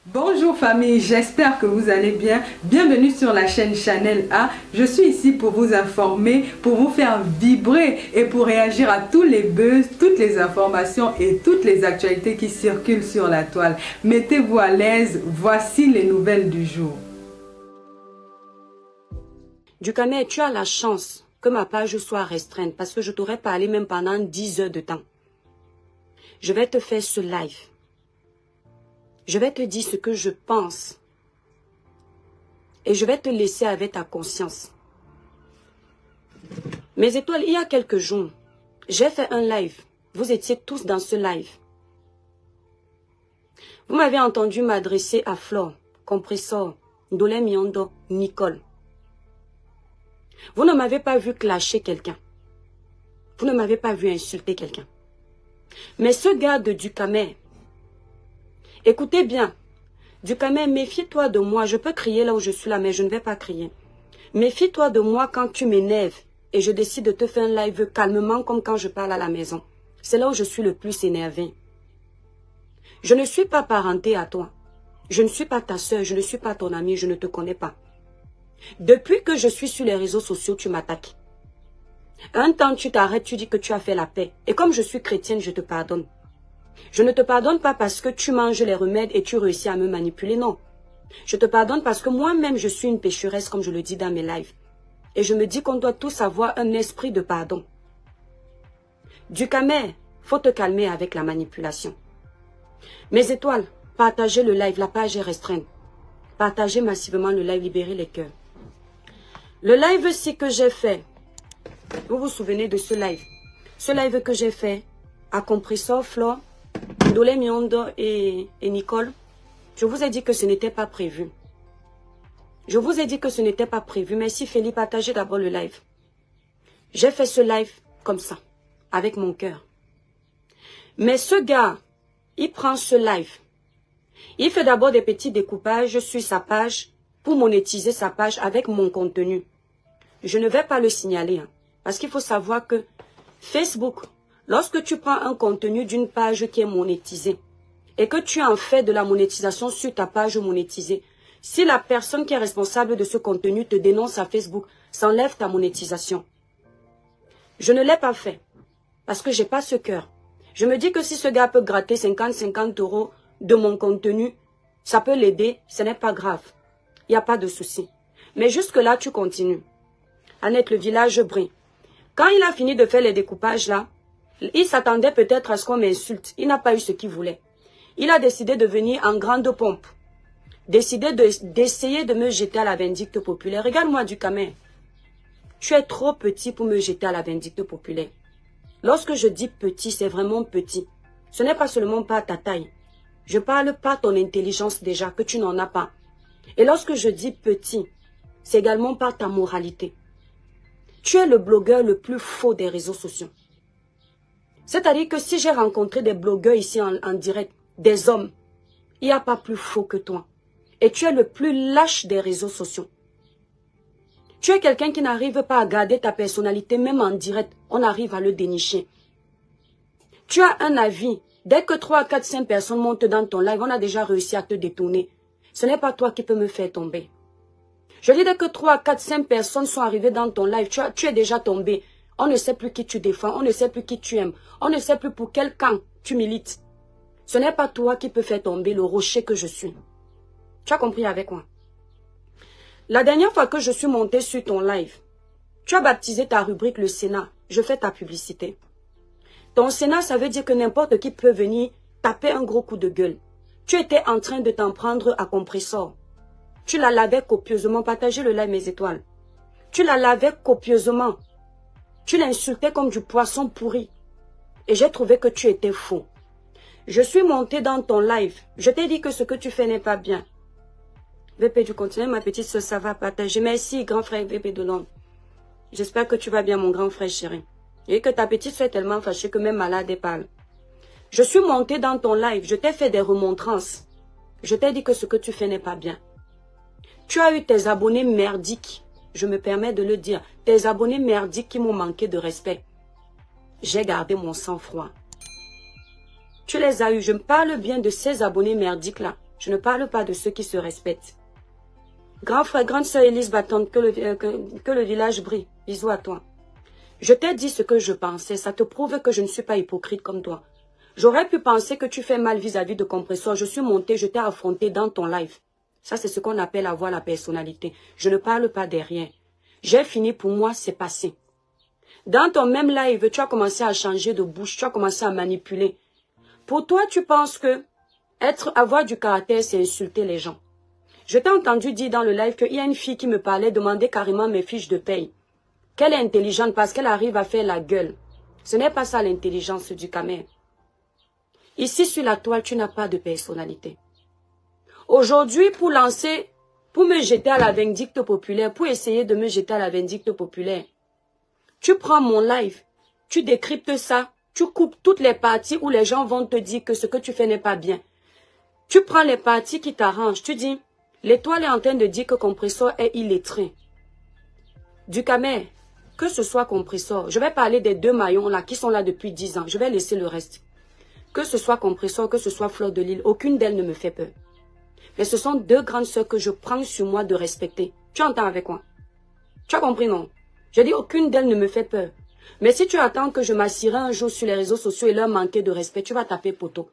Bonjour famille, j'espère que vous allez bien. Bienvenue sur la chaîne Chanel A. Je suis ici pour vous informer, pour vous faire vibrer et pour réagir à tous les buzz, toutes les informations et toutes les actualités qui circulent sur la toile. Mettez-vous à l'aise, voici les nouvelles du jour. Dukamel, tu as la chance que ma page soit restreinte parce que je t'aurais parlé même pendant 10 heures de temps. Je vais te faire ce live. Je vais te dire ce que je pense. Et je vais te laisser avec ta conscience. Mes étoiles, il y a quelques jours, j'ai fait un live. Vous étiez tous dans ce live. Vous m'avez entendu m'adresser à Flore, Compressor, Ndolé Miondo, Nicole. Vous ne m'avez pas vu clasher quelqu'un. Vous ne m'avez pas vu insulter quelqu'un. Mais ce gars de Dukamel, écoutez bien, Dukamel, méfie-toi de moi. Je peux crier là où je suis là, mais je ne vais pas crier. Méfie-toi de moi quand tu m'énerves et je décide de te faire un live calmement comme quand je parle à la maison. C'est là où je suis le plus énervé. Je ne suis pas parentée à toi. Je ne suis pas ta soeur, je ne suis pas ton amie, je ne te connais pas. Depuis que je suis sur les réseaux sociaux, tu m'attaques. Un temps, tu t'arrêtes, tu dis que tu as fait la paix. Et comme je suis chrétienne, je te pardonne. Je ne te pardonne pas parce que tu manges les remèdes et tu réussis à me manipuler, non. Je te pardonne parce que moi-même, je suis une pécheresse, comme je le dis dans mes lives. Et je me dis qu'on doit tous avoir un esprit de pardon. Dukamel, faut te calmer avec la manipulation. Mes étoiles, partagez le live, la page est restreinte. Partagez massivement le live, libérez les cœurs. Le live-ci que j'ai fait, vous vous souvenez de ce live? Ce live que j'ai fait à Compressor, Flore, Ndolé Miondo et Nicole, je vous ai dit que ce n'était pas prévu. Je vous ai dit que ce n'était pas prévu. Merci Félix, partagez d'abord le live. J'ai fait ce live comme ça, avec mon cœur. Mais ce gars, il prend ce live. Il fait d'abord des petits découpages sur sa page pour monétiser sa page avec mon contenu. Je ne vais pas le signaler, hein, parce qu'il faut savoir que Facebook, lorsque tu prends un contenu d'une page qui est monétisée et que tu en fais de la monétisation sur ta page monétisée, si la personne qui est responsable de ce contenu te dénonce à Facebook, ça enlève ta monétisation. Je ne l'ai pas fait parce que je n'ai pas ce cœur. Je me dis que si ce gars peut gratter 50 € de mon contenu, ça peut l'aider, ce n'est pas grave. Il n'y a pas de souci. Mais jusque-là, tu continues. Annette, le village brille. Quand il a fini de faire les découpages là, il s'attendait peut-être à ce qu'on m'insulte. Il n'a pas eu ce qu'il voulait. Il a décidé de venir en grande pompe. Décidé d'essayer de me jeter à la vindicte populaire. Regarde-moi Dukamel. Tu es trop petit pour me jeter à la vindicte populaire. Lorsque je dis petit, c'est vraiment petit. Ce n'est pas seulement par ta taille. Je parle par ton intelligence déjà, que tu n'en as pas. Et lorsque je dis petit, c'est également par ta moralité. Tu es le blogueur le plus faux des réseaux sociaux. C'est-à-dire que si j'ai rencontré des blogueurs ici en direct, des hommes, il n'y a pas plus faux que toi. Et tu es le plus lâche des réseaux sociaux. Tu es quelqu'un qui n'arrive pas à garder ta personnalité, même en direct, on arrive à le dénicher. Tu as un avis. Dès que 3, 4, 5 personnes montent dans ton live, on a déjà réussi à te détourner. Ce n'est pas toi qui peux me faire tomber. Je dis dès que 3, 4, 5 personnes sont arrivées dans ton live, tu es déjà tombé. On ne sait plus qui tu défends, on ne sait plus qui tu aimes, on ne sait plus pour quel camp tu milites. Ce n'est pas toi qui peux faire tomber le rocher que je suis. Tu as compris avec moi? La dernière fois que je suis montée sur ton live, tu as baptisé ta rubrique le Sénat. Je fais ta publicité. Ton Sénat, ça veut dire que n'importe qui peut venir taper un gros coup de gueule. Tu étais en train de t'en prendre à Compressor. Tu la lavais copieusement. Partagez le live, mes étoiles. Tu la lavais copieusement. Tu l'insultais comme du poisson pourri. Et j'ai trouvé que tu étais faux. Je suis montée dans ton live. Je t'ai dit que ce que tu fais n'est pas bien. VP du continent, ma petite soeur, ça va partager. Merci, grand frère VP de Londres. J'espère que tu vas bien, mon grand frère chéri. Et que ta petite soeur est tellement fâchée que même malade elle parle. Je suis montée dans ton live. Je t'ai fait des remontrances. Je t'ai dit que ce que tu fais n'est pas bien. Tu as eu tes abonnés merdiques. Je me permets de le dire. Tes abonnés merdiques qui m'ont manqué de respect. J'ai gardé mon sang-froid. Tu les as eus. Je me parle bien de ces abonnés merdiques-là. Je ne parle pas de ceux qui se respectent. Grand frère, grande sœur Élise Battante, que le village brille. Bisous à toi. Je t'ai dit ce que je pensais. Ça te prouve que je ne suis pas hypocrite comme toi. J'aurais pu penser que tu fais mal vis-à-vis de Compressor. Je suis montée, je t'ai affronté dans ton live. Ça, c'est ce qu'on appelle avoir la personnalité. Je ne parle pas derrière. J'ai fini pour moi, c'est passé. Dans ton même live, tu as commencé à changer de bouche. Tu as commencé à manipuler. Pour toi, tu penses que avoir du caractère, c'est insulter les gens. Je t'ai entendu dire dans le live qu'il y a une fille qui me parlait, demander carrément mes fiches de paye. Qu'elle est intelligente parce qu'elle arrive à faire la gueule. Ce n'est pas ça l'intelligence du Camer. Ici sur la toile, tu n'as pas de personnalité. Aujourd'hui, pour me jeter à la vindicte populaire, pour essayer de me jeter à la vindicte populaire, tu prends mon live, tu décryptes ça, tu coupes toutes les parties où les gens vont te dire que ce que tu fais n'est pas bien. Tu prends les parties qui t'arrangent, tu dis, l'étoile est en train de dire que Compressor est illettré. Du Camer, que ce soit Compressor, je vais parler des deux maillons là qui sont là depuis 10 ans, je vais laisser le reste. Que ce soit Compressor, que ce soit Fleur de Lille, aucune d'elles ne me fait peur. Mais ce sont deux grandes sœurs que je prends sur moi de respecter. Tu entends avec moi? Tu as compris, non? Je dis aucune d'elles ne me fait peur. Mais si tu attends que je m'assirai un jour sur les réseaux sociaux et leur manquer de respect, tu vas taper poteau.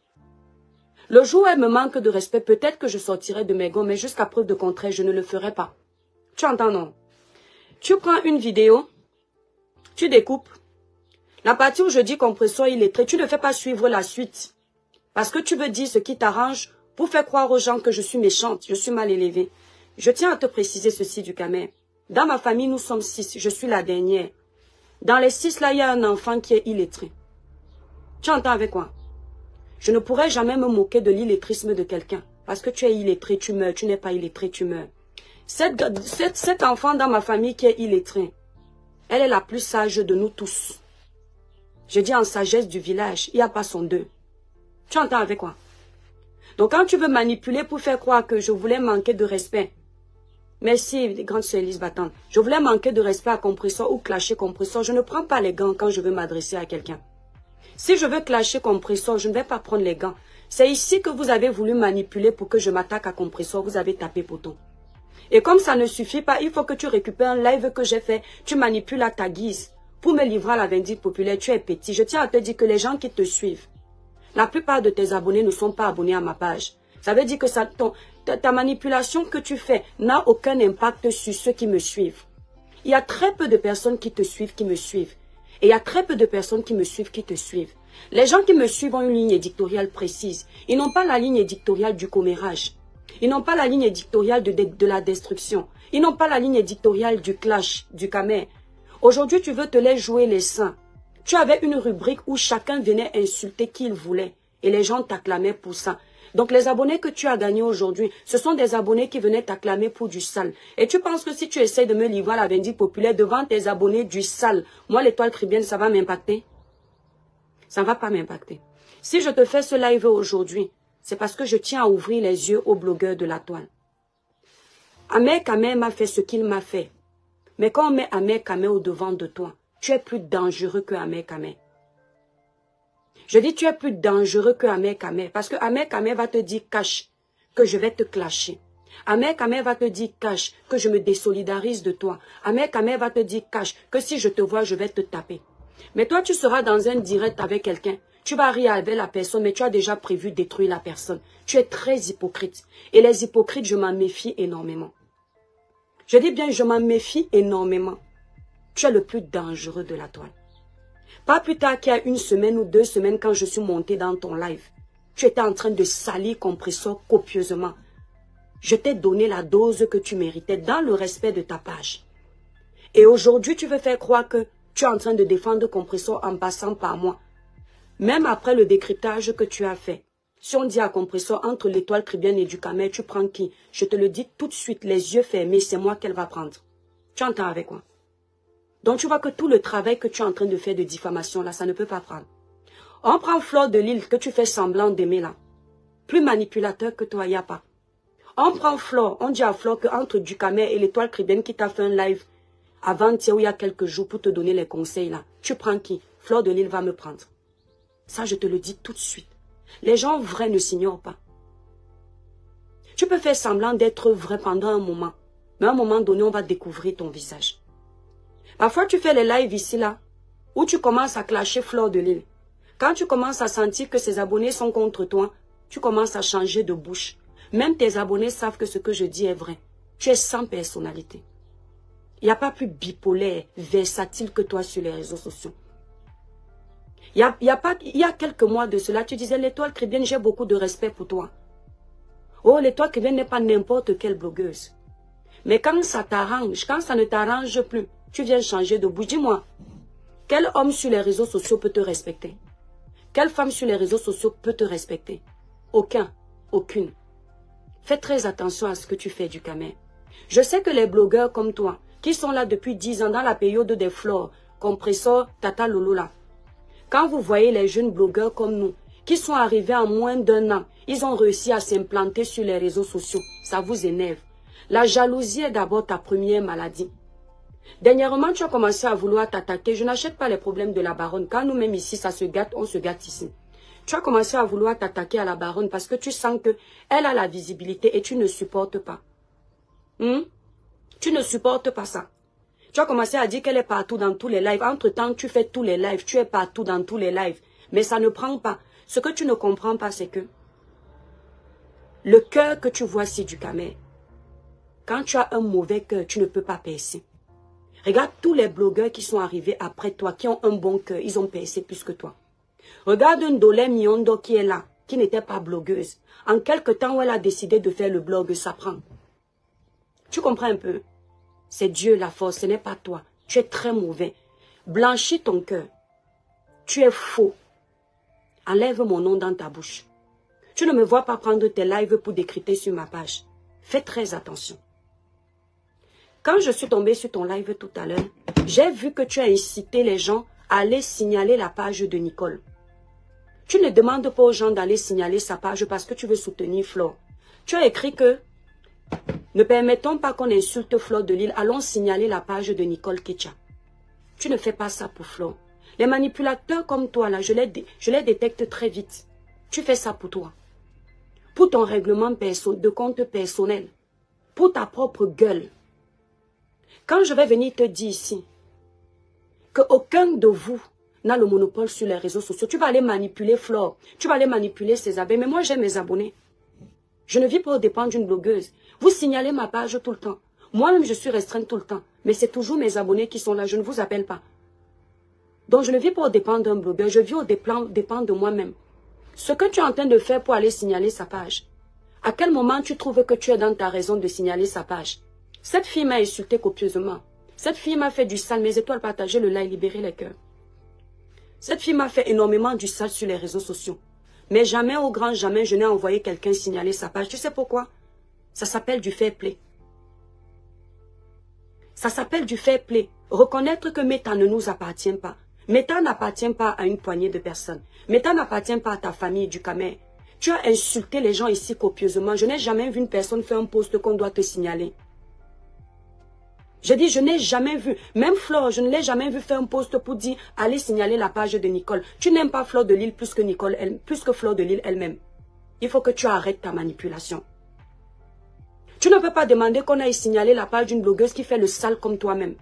Le jour où elles me manquent de respect, peut-être que je sortirai de mes gonds, mais jusqu'à preuve de contraire, je ne le ferai pas. Tu entends, non? Tu prends une vidéo, tu découpes. La partie où je dis Compressor illettré, tu ne fais pas suivre la suite. Parce que tu veux dire ce qui t'arrange pour faire croire aux gens que je suis méchante, je suis mal élevée. Je tiens à te préciser ceci du Camer. Dans ma famille, nous sommes 6, je suis la dernière. Dans les 6 là, il y a un enfant qui est illettré. Tu entends avec moi? Je ne pourrais jamais me moquer de l'illettrisme de quelqu'un. Parce que tu es illettré, tu meurs. Tu n'es pas illettré, tu meurs. Cet enfant dans ma famille qui est illettré, elle est la plus sage de nous tous. Je dis en sagesse du village, il n'y a pas son deux. Tu entends avec quoi? Donc quand tu veux manipuler pour faire croire que je voulais manquer de respect, merci, grande sœur Élise Battante, je voulais manquer de respect à Compressor ou clasher Compressor, je ne prends pas les gants quand je veux m'adresser à quelqu'un. Si je veux clasher Compressor, je ne vais pas prendre les gants. C'est ici que vous avez voulu manipuler pour que je m'attaque à Compressor, vous avez tapé poteau. Et comme ça ne suffit pas, il faut que tu récupères un live que j'ai fait, tu manipules à ta guise. Pour me livrer à la vindicte populaire, tu es petit. Je tiens à te dire que les gens qui te suivent, la plupart de tes abonnés ne sont pas abonnés à ma page. Ça veut dire que ta manipulation que tu fais n'a aucun impact sur ceux qui me suivent. Il y a très peu de personnes qui te suivent, qui me suivent. Et il y a très peu de personnes qui me suivent, qui te suivent. Les gens qui me suivent ont une ligne éditoriale précise. Ils n'ont pas la ligne éditoriale du commérage. Ils n'ont pas la ligne éditoriale de la destruction. Ils n'ont pas la ligne éditoriale du clash, du Camer. Aujourd'hui, tu veux te les jouer les saints. Tu avais une rubrique où chacun venait insulter qui il voulait. Et les gens t'acclamaient pour ça. Donc les abonnés que tu as gagnés aujourd'hui, ce sont des abonnés qui venaient t'acclamer pour du sale. Et tu penses que si tu essaies de me livrer à la vindicte populaire devant tes abonnés du sale, moi l'étoile tribienne, ça va m'impacter? Ça ne va pas m'impacter. Si je te fais ce live aujourd'hui, c'est parce que je tiens à ouvrir les yeux aux blogueurs de la toile. Amer Camer m'a fait ce qu'il m'a fait. Mais quand on met Amer Camer au devant de toi, tu es plus dangereux que Amer Camer. Je dis tu es plus dangereux que Amer Camer. Parce que Amer Camer va te dire cache que je vais te clasher. Amer Camer va te dire cache que je me désolidarise de toi. Amer Camer va te dire cache que si je te vois, je vais te taper. Mais toi, tu seras dans un direct avec quelqu'un. Tu vas rire avec la personne, mais tu as déjà prévu détruire la personne. Tu es très hypocrite. Et les hypocrites, je m'en méfie énormément. Je dis bien, je m'en méfie énormément. Tu es le plus dangereux de la toile. Pas plus tard qu'il y a 1 semaine ou 2 semaines quand je suis montée dans ton live. Tu étais en train de salir Compressor copieusement. Je t'ai donné la dose que tu méritais dans le respect de ta page. Et aujourd'hui, tu veux faire croire que tu es en train de défendre Compressor en passant par moi. Même après le décryptage que tu as fait. Si on dit à Compressor, entre l'étoile tribienne et du Camer, tu prends qui? Je te le dis tout de suite, les yeux fermés, c'est moi qu'elle va prendre. Tu entends avec moi? Donc tu vois que tout le travail que tu es en train de faire de diffamation là, ça ne peut pas prendre. On prend Fleur de Lille que tu fais semblant d'aimer là. Plus manipulateur que toi, il n'y a pas. On prend Fleur, on dit à Fleur qu'entre du Camer et l'étoile tribienne qui t'a fait un live avant-hier ou il y a quelques jours pour te donner les conseils là. Tu prends qui? Fleur de Lille va me prendre. Ça, je te le dis tout de suite. Les gens vrais ne s'ignorent pas. Tu peux faire semblant d'être vrai pendant un moment. Mais à un moment donné, on va découvrir ton visage. Parfois, tu fais les lives ici, là, où tu commences à clasher Fleur de Lille. Quand tu commences à sentir que ses abonnés sont contre toi, tu commences à changer de bouche. Même tes abonnés savent que ce que je dis est vrai. Tu es sans personnalité. Il n'y a pas plus bipolaire, versatile que toi sur les réseaux sociaux. Il y a quelques mois de cela, tu disais, l'étoile chrétienne, j'ai beaucoup de respect pour toi. Oh, l'étoile chrétienne n'est pas n'importe quelle blogueuse. Mais quand ça t'arrange, quand ça ne t'arrange plus, tu viens changer de bouche. Dis-moi, quel homme sur les réseaux sociaux peut te respecter? Quelle femme sur les réseaux sociaux peut te respecter? Aucun, aucune. Fais très attention à ce que tu fais du Camer. Je sais que les blogueurs comme toi, qui sont là depuis 10 ans dans la période des fleurs, Compressor, Tata Lolo là, quand vous voyez les jeunes blogueurs comme nous, qui sont arrivés en moins d'un an, ils ont réussi à s'implanter sur les réseaux sociaux, ça vous énerve. La jalousie est d'abord ta première maladie. Dernièrement, tu as commencé à vouloir t'attaquer. Je n'achète pas les problèmes de la baronne. Quand nous-mêmes ici, ça se gâte, on se gâte ici. Tu as commencé à vouloir t'attaquer à la baronne parce que tu sens qu'elle a la visibilité et tu ne supportes pas. Tu ne supportes pas ça. Tu as commencé à dire qu'elle est partout dans tous les lives. Entre-temps, tu fais tous les lives. Tu es partout dans tous les lives. Mais ça ne prend pas. Ce que tu ne comprends pas, c'est que le cœur que tu vois si du Camer, quand tu as un mauvais cœur, tu ne peux pas percer. Regarde tous les blogueurs qui sont arrivés après toi, qui ont un bon cœur. Ils ont percé plus que toi. Regarde une Dolé Miondo qui est là, qui n'était pas blogueuse. En quelque temps où elle a décidé de faire le blog, ça prend. Tu comprends un peu? C'est Dieu la force, ce n'est pas toi. Tu es très mauvais. Blanchis ton cœur. Tu es faux. Enlève mon nom dans ta bouche. Tu ne me vois pas prendre tes lives pour décrypter sur ma page. Fais très attention. Quand je suis tombée sur ton live tout à l'heure, j'ai vu que tu as incité les gens à aller signaler la page de Nicole. Tu ne demandes pas aux gens d'aller signaler sa page parce que tu veux soutenir Flore. Tu as écrit que ne permettons pas qu'on insulte Fleur de Lille, allons signaler la page de Nicole Ketcha. Tu ne fais pas ça pour Flore. Les manipulateurs comme toi, là, je les détecte très vite. Tu fais ça pour toi. Pour ton règlement de compte personnel. Pour ta propre gueule. Quand je vais venir te dire ici qu'aucun de vous n'a le monopole sur les réseaux sociaux, tu vas aller manipuler Flore, tu vas aller manipuler ses abonnés. Mais moi, j'ai mes abonnés. Je ne vis pas aux dépens d'une blogueuse. Vous signalez ma page tout le temps. Moi-même, je suis restreinte tout le temps. Mais c'est toujours mes abonnés qui sont là. Je ne vous appelle pas. Donc, je ne vis pas aux dépens d'un blogueur. Je vis aux dépens de moi-même. Ce que tu es en train de faire pour aller signaler sa page, à quel moment tu trouves que tu es dans ta raison de signaler sa page? Cette fille m'a insulté copieusement. Cette fille m'a fait du sale. Mes étoiles partagées le live, libérer les cœurs. Cette fille m'a fait énormément du sale sur les réseaux sociaux. Mais jamais, au grand jamais, je n'ai envoyé quelqu'un signaler sa page. Tu sais pourquoi? Ça s'appelle du fair play. Ça s'appelle du fair play. Reconnaître que Meta ne nous appartient pas. Meta n'appartient pas à une poignée de personnes. Meta n'appartient pas à ta famille du Camer. Tu as insulté les gens ici copieusement. Je n'ai jamais vu une personne faire un post qu'on doit te signaler. Je dis, je n'ai jamais vu. Même Flore, je ne l'ai jamais vu faire un post pour dire, allez signaler la page de Nicole. Tu n'aimes pas Fleur de Lille plus que Fleur de Lille elle-même. Il faut que tu arrêtes ta manipulation. Tu ne peux pas demander qu'on aille signaler la page d'une blogueuse qui fait le sale comme toi-même.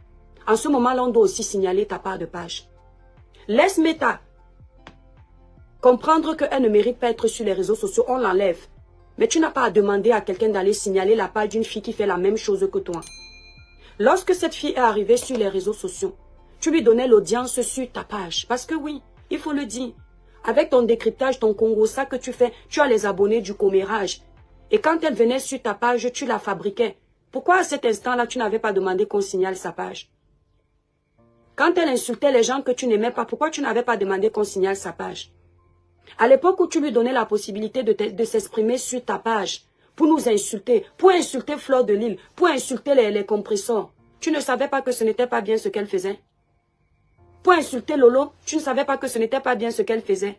En ce moment-là, on doit aussi signaler ta part de page. Laisse Meta comprendre qu'elle ne mérite pas être sur les réseaux sociaux, on l'enlève. Mais tu n'as pas à demander à quelqu'un d'aller signaler la page d'une fille qui fait la même chose que toi. Lorsque cette fille est arrivée sur les réseaux sociaux, tu lui donnais l'audience sur ta page. Parce que oui, il faut le dire. Avec ton décryptage, ton Congo, ça que tu fais, tu as les abonnés du commérage. Et quand elle venait sur ta page, tu la fabriquais. Pourquoi à cet instant-là, tu n'avais pas demandé qu'on signale sa page? Quand elle insultait les gens que tu n'aimais pas, pourquoi tu n'avais pas demandé qu'on signale sa page? À l'époque où tu lui donnais la possibilité de s'exprimer sur ta page, pour nous insulter, pour insulter Fleur de Lille, pour insulter les compressors, tu ne savais pas que ce n'était pas bien ce qu'elle faisait? Pour insulter Lolo, tu ne savais pas que ce n'était pas bien ce qu'elle faisait?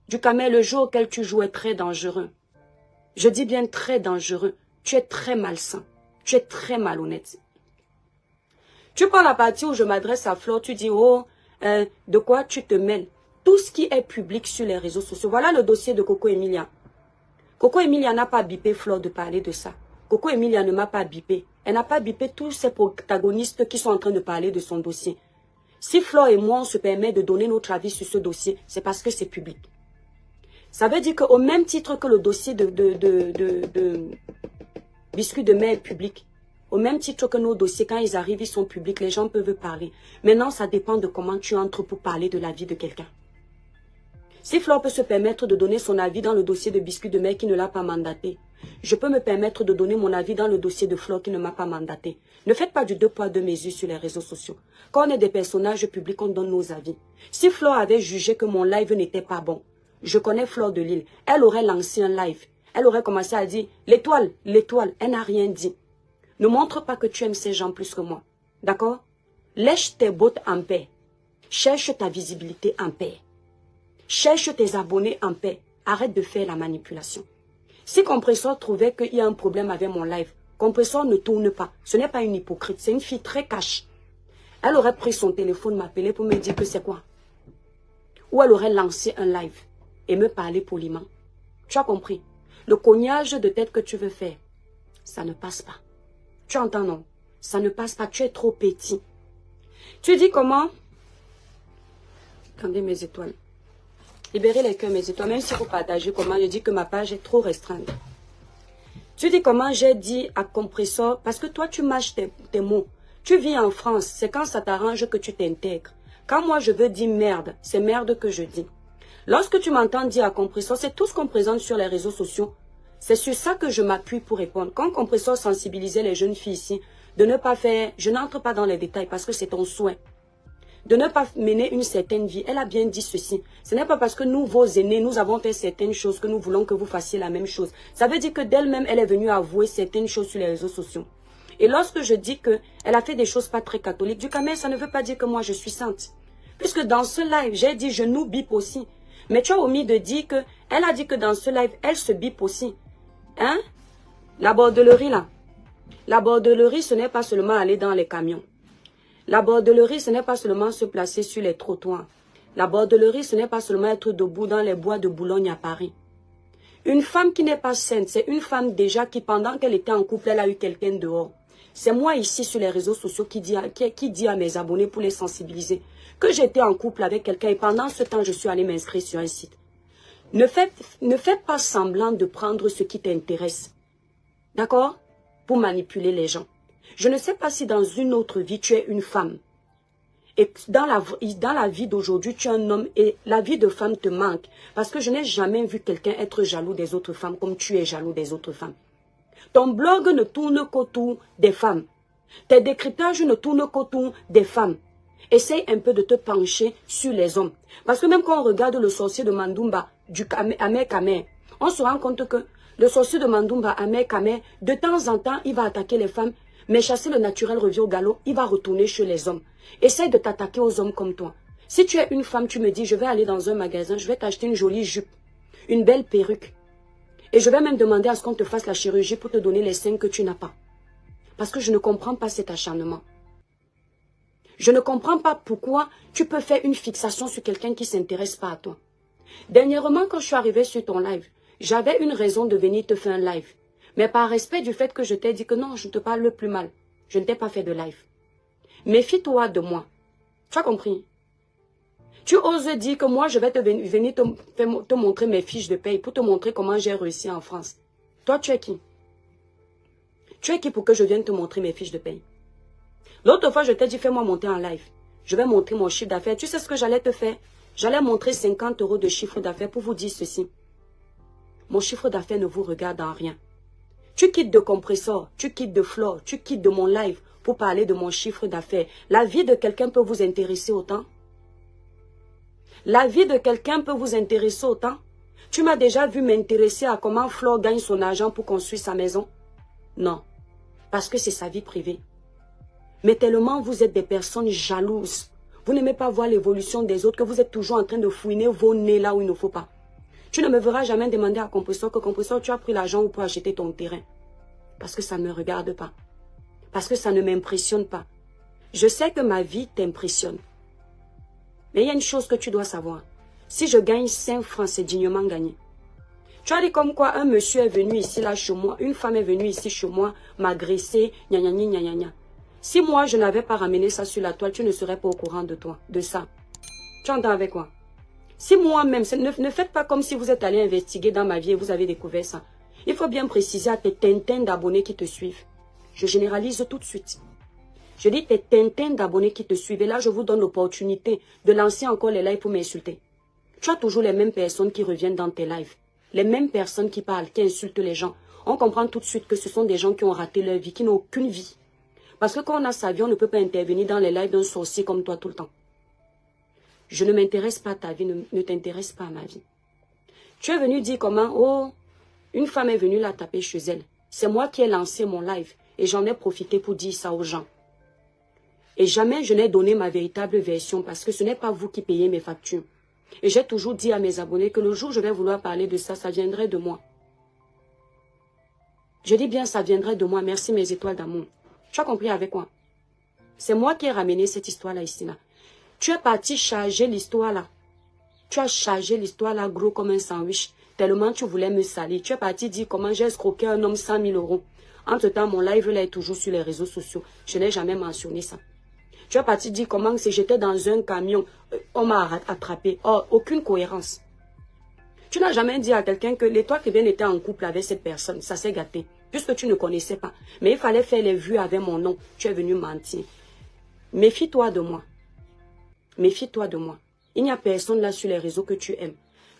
Du Camer, le jeu auquel tu joues est très dangereux. Je dis bien très dangereux. Tu es très malsain. Tu es très malhonnête. Tu prends la partie où je m'adresse à Flore, tu dis, oh, de quoi tu te mêles? Tout ce qui est public sur les réseaux sociaux. Voilà le dossier de Coco Emilia. Coco Emilia n'a pas bipé Flore de parler de ça. Coco Emilia ne m'a pas bipé. Elle n'a pas bipé tous ces protagonistes qui sont en train de parler de son dossier. Si Flore et moi, on se permet de donner notre avis sur ce dossier, c'est parce que c'est public. Ça veut dire qu'au même titre que le dossier de Biscuit de Mer est public, au même titre que nos dossiers, quand ils arrivent, ils sont publics, les gens peuvent parler. Maintenant, ça dépend de comment tu entres pour parler de la vie de quelqu'un. Si Flore peut se permettre de donner son avis dans le dossier de Biscuit de Mer qui ne l'a pas mandaté, je peux me permettre de donner mon avis dans le dossier de Flore qui ne m'a pas mandaté. Ne faites pas du 2 poids 2 mesures sur les réseaux sociaux. Quand on est des personnages publics, on donne nos avis. Si Flore avait jugé que mon live n'était pas bon, je connais Flore de Lille, elle aurait lancé un live. Elle aurait commencé à dire « l'étoile, l'étoile », elle n'a rien dit. Ne montre pas que tu aimes ces gens plus que moi. D'accord? Lèche tes bottes en paix. Cherche ta visibilité en paix. Cherche tes abonnés en paix. Arrête de faire la manipulation. Si Compressor trouvait qu'il y a un problème avec mon live, Compressor ne tourne pas. Ce n'est pas une hypocrite, c'est une fille très cash. Elle aurait pris son téléphone, m'appeler pour me dire que c'est quoi. Ou elle aurait lancé un live et me parler poliment. Tu as compris? Le cognage de tête que tu veux faire, ça ne passe pas. Tu entends, non? Ça ne passe pas, tu es trop petit. Tu dis comment? Attendez mes étoiles. Libérez les cœurs, mes étoiles. Même si vous partagez comment, je dis que ma page est trop restreinte. Tu dis comment j'ai dit à Compressor, parce que toi tu mâches tes mots. Tu vis en France, c'est quand ça t'arrange que tu t'intègres. Quand moi je veux dire merde, c'est merde que je dis. Lorsque tu m'entends dire à Compressor, c'est tout ce qu'on présente sur les réseaux sociaux. C'est sur ça que je m'appuie pour répondre. Quand Compressor sensibilisait les jeunes filles ici, de ne pas faire, je n'entre pas dans les détails parce que c'est ton souhait. De ne pas mener une certaine vie. Elle a bien dit ceci. Ce n'est pas parce que nous, vos aînés, nous avons fait certaines choses que nous voulons que vous fassiez la même chose. Ça veut dire que d'elle-même, elle est venue avouer certaines choses sur les réseaux sociaux. Et lorsque je dis qu'elle a fait des choses pas très catholiques, du camel, ça ne veut pas dire que moi je suis sainte. Puisque dans ce live, j'ai dit je nous bip aussi. Mais tu as omis de dire que, elle a dit que dans ce live, elle se bip aussi. Hein? La bordelerie là. La bordelerie, ce n'est pas seulement aller dans les camions. La bordelerie, ce n'est pas seulement se placer sur les trottoirs. La bordelerie, ce n'est pas seulement être debout dans les bois de Boulogne à Paris. Une femme qui n'est pas sainte, c'est une femme déjà qui, pendant qu'elle était en couple, elle a eu quelqu'un dehors. C'est moi ici sur les réseaux sociaux qui dit à mes abonnés pour les sensibiliser que j'étais en couple avec quelqu'un et pendant ce temps, je suis allée m'inscrire sur un site. Ne fais pas semblant de prendre ce qui t'intéresse. D'accord? Pour manipuler les gens. Je ne sais pas si dans une autre vie, tu es une femme. Et dans la vie d'aujourd'hui, tu es un homme et la vie de femme te manque. Parce que je n'ai jamais vu quelqu'un être jaloux des autres femmes comme tu es jaloux des autres femmes. Ton blog ne tourne qu'autour des femmes. Tes décryptages ne tournent qu'autour des femmes. Essaye un peu de te pencher sur les hommes. Parce que même quand on regarde le sorcier de Mandumba, du Amer Kamer, on se rend compte que le sorcier de Mandumba, Amer Kamer, de temps en temps, il va attaquer les femmes. Mais chasser le naturel revient au galop, il va retourner chez les hommes. Essaye de t'attaquer aux hommes comme toi. Si tu es une femme, tu me dis, je vais aller dans un magasin, je vais t'acheter une jolie jupe, une belle perruque. Et je vais même demander à ce qu'on te fasse la chirurgie pour te donner les seins que tu n'as pas. Parce que je ne comprends pas cet acharnement. Je ne comprends pas pourquoi tu peux faire une fixation sur quelqu'un qui ne s'intéresse pas à toi. Dernièrement, quand je suis arrivée sur ton live, j'avais une raison de venir te faire un live. Mais par respect du fait que je t'ai dit que non, je ne te parle plus mal. Je ne t'ai pas fait de live. Méfie-toi de moi. Tu as compris? Tu oses dire que moi, je vais venir te montrer mes fiches de paye pour te montrer comment j'ai réussi en France. Toi, tu es qui? Tu es qui pour que je vienne te montrer mes fiches de paye? L'autre fois, je t'ai dit, fais-moi monter en live. Je vais montrer mon chiffre d'affaires. Tu sais ce que j'allais te faire? J'allais montrer 50 € de chiffre d'affaires pour vous dire ceci. Mon chiffre d'affaires ne vous regarde en rien. Tu quittes de Compressor, tu quittes de Flore, tu quittes de mon live pour parler de mon chiffre d'affaires. La vie de quelqu'un peut vous intéresser autant? La vie de quelqu'un peut vous intéresser autant? Tu m'as déjà vu m'intéresser à comment Flore gagne son argent pour construire sa maison? Non, parce que c'est sa vie privée. Mais tellement vous êtes des personnes jalouses. Vous n'aimez pas voir l'évolution des autres, que vous êtes toujours en train de fouiner vos nez là où il ne faut pas. Tu ne me verras jamais demander à Compressor que Compressor, tu as pris l'argent pour acheter ton terrain. Parce que ça ne me regarde pas. Parce que ça ne m'impressionne pas. Je sais que ma vie t'impressionne. Mais il y a une chose que tu dois savoir. Si je gagne 5 francs, c'est dignement gagné. Tu as dit comme quoi un monsieur est venu ici, là, chez moi, une femme est venue ici, chez moi, m'agresser, gna gna gna gna gna. Si moi, je n'avais pas ramené ça sur la toile, tu ne serais pas au courant de ça. Tu entends avec quoi? Si moi-même, ne faites pas comme si vous êtes allé investiguer dans ma vie et vous avez découvert ça. Il faut bien préciser à tes tintins d'abonnés qui te suivent. Je généralise tout de suite. Je dis tes tintins d'abonnés qui te suivent. Et là, je vous donne l'opportunité de lancer encore les lives pour m'insulter. Tu as toujours les mêmes personnes qui reviennent dans tes lives. Les mêmes personnes qui parlent, qui insultent les gens. On comprend tout de suite que ce sont des gens qui ont raté leur vie, qui n'ont aucune vie. Parce que quand on a sa vie, on ne peut pas intervenir dans les lives d'un sorcier comme toi tout le temps. Je ne m'intéresse pas à ta vie, ne t'intéresse pas à ma vie. Tu es venu dire comment, oh, une femme est venue la taper chez elle. C'est moi qui ai lancé mon live et j'en ai profité pour dire ça aux gens. Et jamais je n'ai donné ma véritable version parce que ce n'est pas vous qui payez mes factures. Et j'ai toujours dit à mes abonnés que le jour où je vais vouloir parler de ça, ça viendrait de moi. Je dis bien ça viendrait de moi, merci mes étoiles d'amour. Tu as compris avec moi? C'est moi qui ai ramené cette histoire-là ici, là. Tu es parti charger l'histoire là. Tu as chargé l'histoire là gros comme un sandwich. Tellement tu voulais me salir. Tu es parti dire comment j'ai escroqué un homme 100 000 €. Entre-temps, mon live là est toujours sur les réseaux sociaux. Je n'ai jamais mentionné ça. Tu es parti dire comment si j'étais dans un camion, on m'a attrapé. Oh, aucune cohérence. Tu n'as jamais dit à quelqu'un que toi qui bien était en couple avec cette personne, ça s'est gâté. Puisque tu ne connaissais pas. Mais il fallait faire les vues avec mon nom. Tu es venu mentir. Méfie-toi de moi. Méfie-toi de moi. Il n'y a personne là sur les réseaux que tu aimes.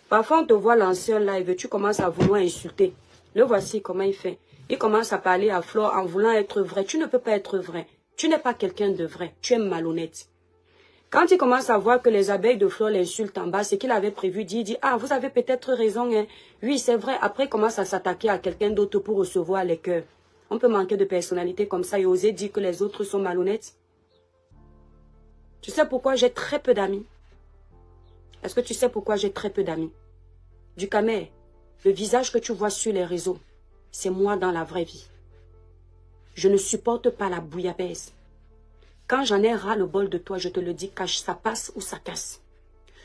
Parfois, on te voit lancer un live, tu commences à vouloir insulter. Le voici comment il fait. Il commence à parler à Flore en voulant être vrai. Tu ne peux pas être vrai. Tu n'es pas quelqu'un de vrai. Tu es malhonnête. Quand il commence à voir que les abeilles de Flore l'insultent en bas, c'est qu'il avait prévu dit, ah, vous avez peut-être raison. Hein. Oui, c'est vrai. Après, il commence à s'attaquer à quelqu'un d'autre pour recevoir les cœurs. On peut manquer de personnalité comme ça et oser dire que les autres sont malhonnêtes. Tu sais pourquoi j'ai très peu d'amis? Est-ce que tu sais pourquoi j'ai très peu d'amis? Du Camer, le visage que tu vois sur les réseaux, c'est moi dans la vraie vie. Je ne supporte pas la bouillabaisse. Quand j'en ai ras le bol de toi, je te le dis, cache, ça passe ou ça casse.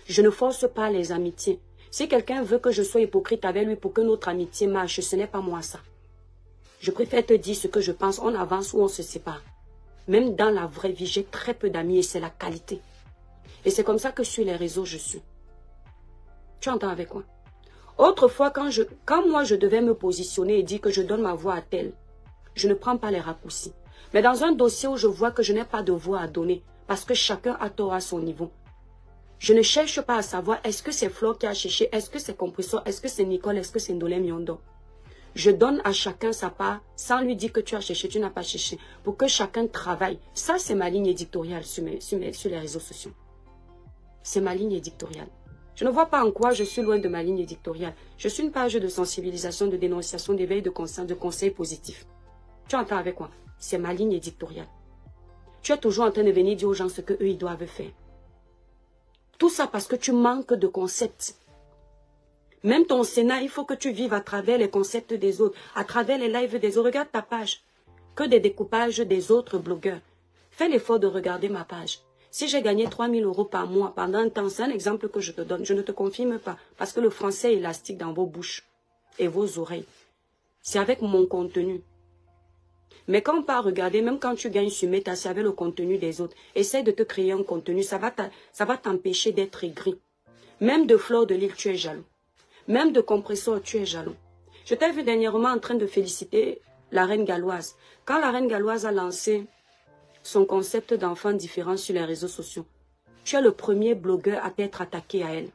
Je ne force pas les amitiés. Si quelqu'un veut que je sois hypocrite avec lui pour que notre amitié marche, ce n'est pas moi ça. Je préfère te dire ce que je pense, on avance ou on se sépare. Même dans la vraie vie, j'ai très peu d'amis et c'est la qualité. Et c'est comme ça que sur les réseaux, je suis. Tu entends avec moi? Autrefois, quand moi je devais me positionner et dire que je donne ma voix à tel, je ne prends pas les raccourcis. Mais dans un dossier où je vois que je n'ai pas de voix à donner, parce que chacun a tort à son niveau, je ne cherche pas à savoir est-ce que c'est Flore qui a cherché, est-ce que c'est Compressor, est-ce que c'est Nicole, est-ce que c'est Ndolé Miondo. Je donne à chacun sa part sans lui dire que tu as cherché, tu n'as pas cherché, pour que chacun travaille. Ça, c'est ma ligne éditoriale sur les réseaux sociaux. C'est ma ligne éditoriale. Je ne vois pas en quoi je suis loin de ma ligne éditoriale. Je suis une page de sensibilisation, de dénonciation, d'éveil de conscience, de conseils positifs. Tu entends avec moi? C'est ma ligne éditoriale. Tu es toujours en train de venir dire aux gens ce qu'eux, ils doivent faire. Tout ça parce que tu manques de concepts. Même ton Sénat, il faut que tu vives à travers les concepts des autres, à travers les lives des autres. Regarde ta page. Que des découpages des autres blogueurs. Fais l'effort de regarder ma page. Si j'ai gagné 3 000 € par mois pendant un temps, c'est un exemple que je te donne. Je ne te confirme pas parce que le français est élastique dans vos bouches et vos oreilles. C'est avec mon contenu. Mais quand on part regarder, même quand tu gagnes sur Meta, c'est avec le contenu des autres. Essaye de te créer un contenu, ça va t'empêcher d'être aigri. Même de Flore de Lille, tu es jaloux. Même de Compressor, tu es jaloux. Je t'ai vu dernièrement en train de féliciter la reine galloise. Quand la reine galloise a lancé son concept d'enfants différents sur les réseaux sociaux, tu es le premier blogueur à t'être attaqué à elle.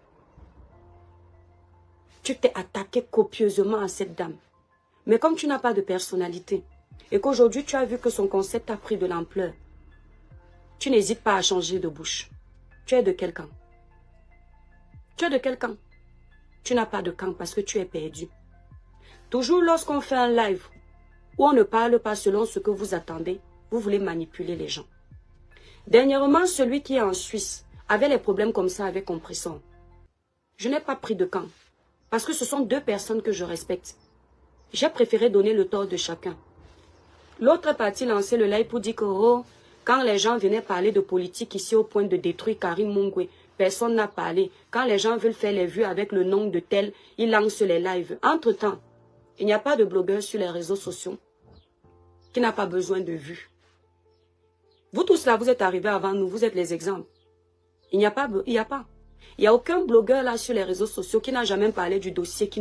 Tu t'es attaqué copieusement à cette dame. Mais comme tu n'as pas de personnalité, et qu'aujourd'hui tu as vu que son concept a pris de l'ampleur, tu n'hésites pas à changer de bouche. Tu es de quel camp? Tu es de quel camp? Tu n'as pas de camp parce que tu es perdu. Toujours lorsqu'on fait un live où on ne parle pas selon ce que vous attendez, vous voulez manipuler les gens. Dernièrement, celui qui est en Suisse avait les problèmes comme ça avec Compressor. Je n'ai pas pris de camp parce que ce sont deux personnes que je respecte. J'ai préféré donner le tort de chacun. L'autre est parti lancer le live pour dire que quand les gens venaient parler de politique ici au point de détruire Karim Mungwe, personne n'a parlé. Quand les gens veulent faire les vues avec le nom de tel, ils lancent les lives. Entre-temps, il n'y a pas de blogueur sur les réseaux sociaux qui n'a pas besoin de vues. Vous tous là, vous êtes arrivés avant nous, vous êtes les exemples. Il n'y a pas. Il n'y a aucun blogueur là sur les réseaux sociaux qui n'a jamais parlé du dossier qui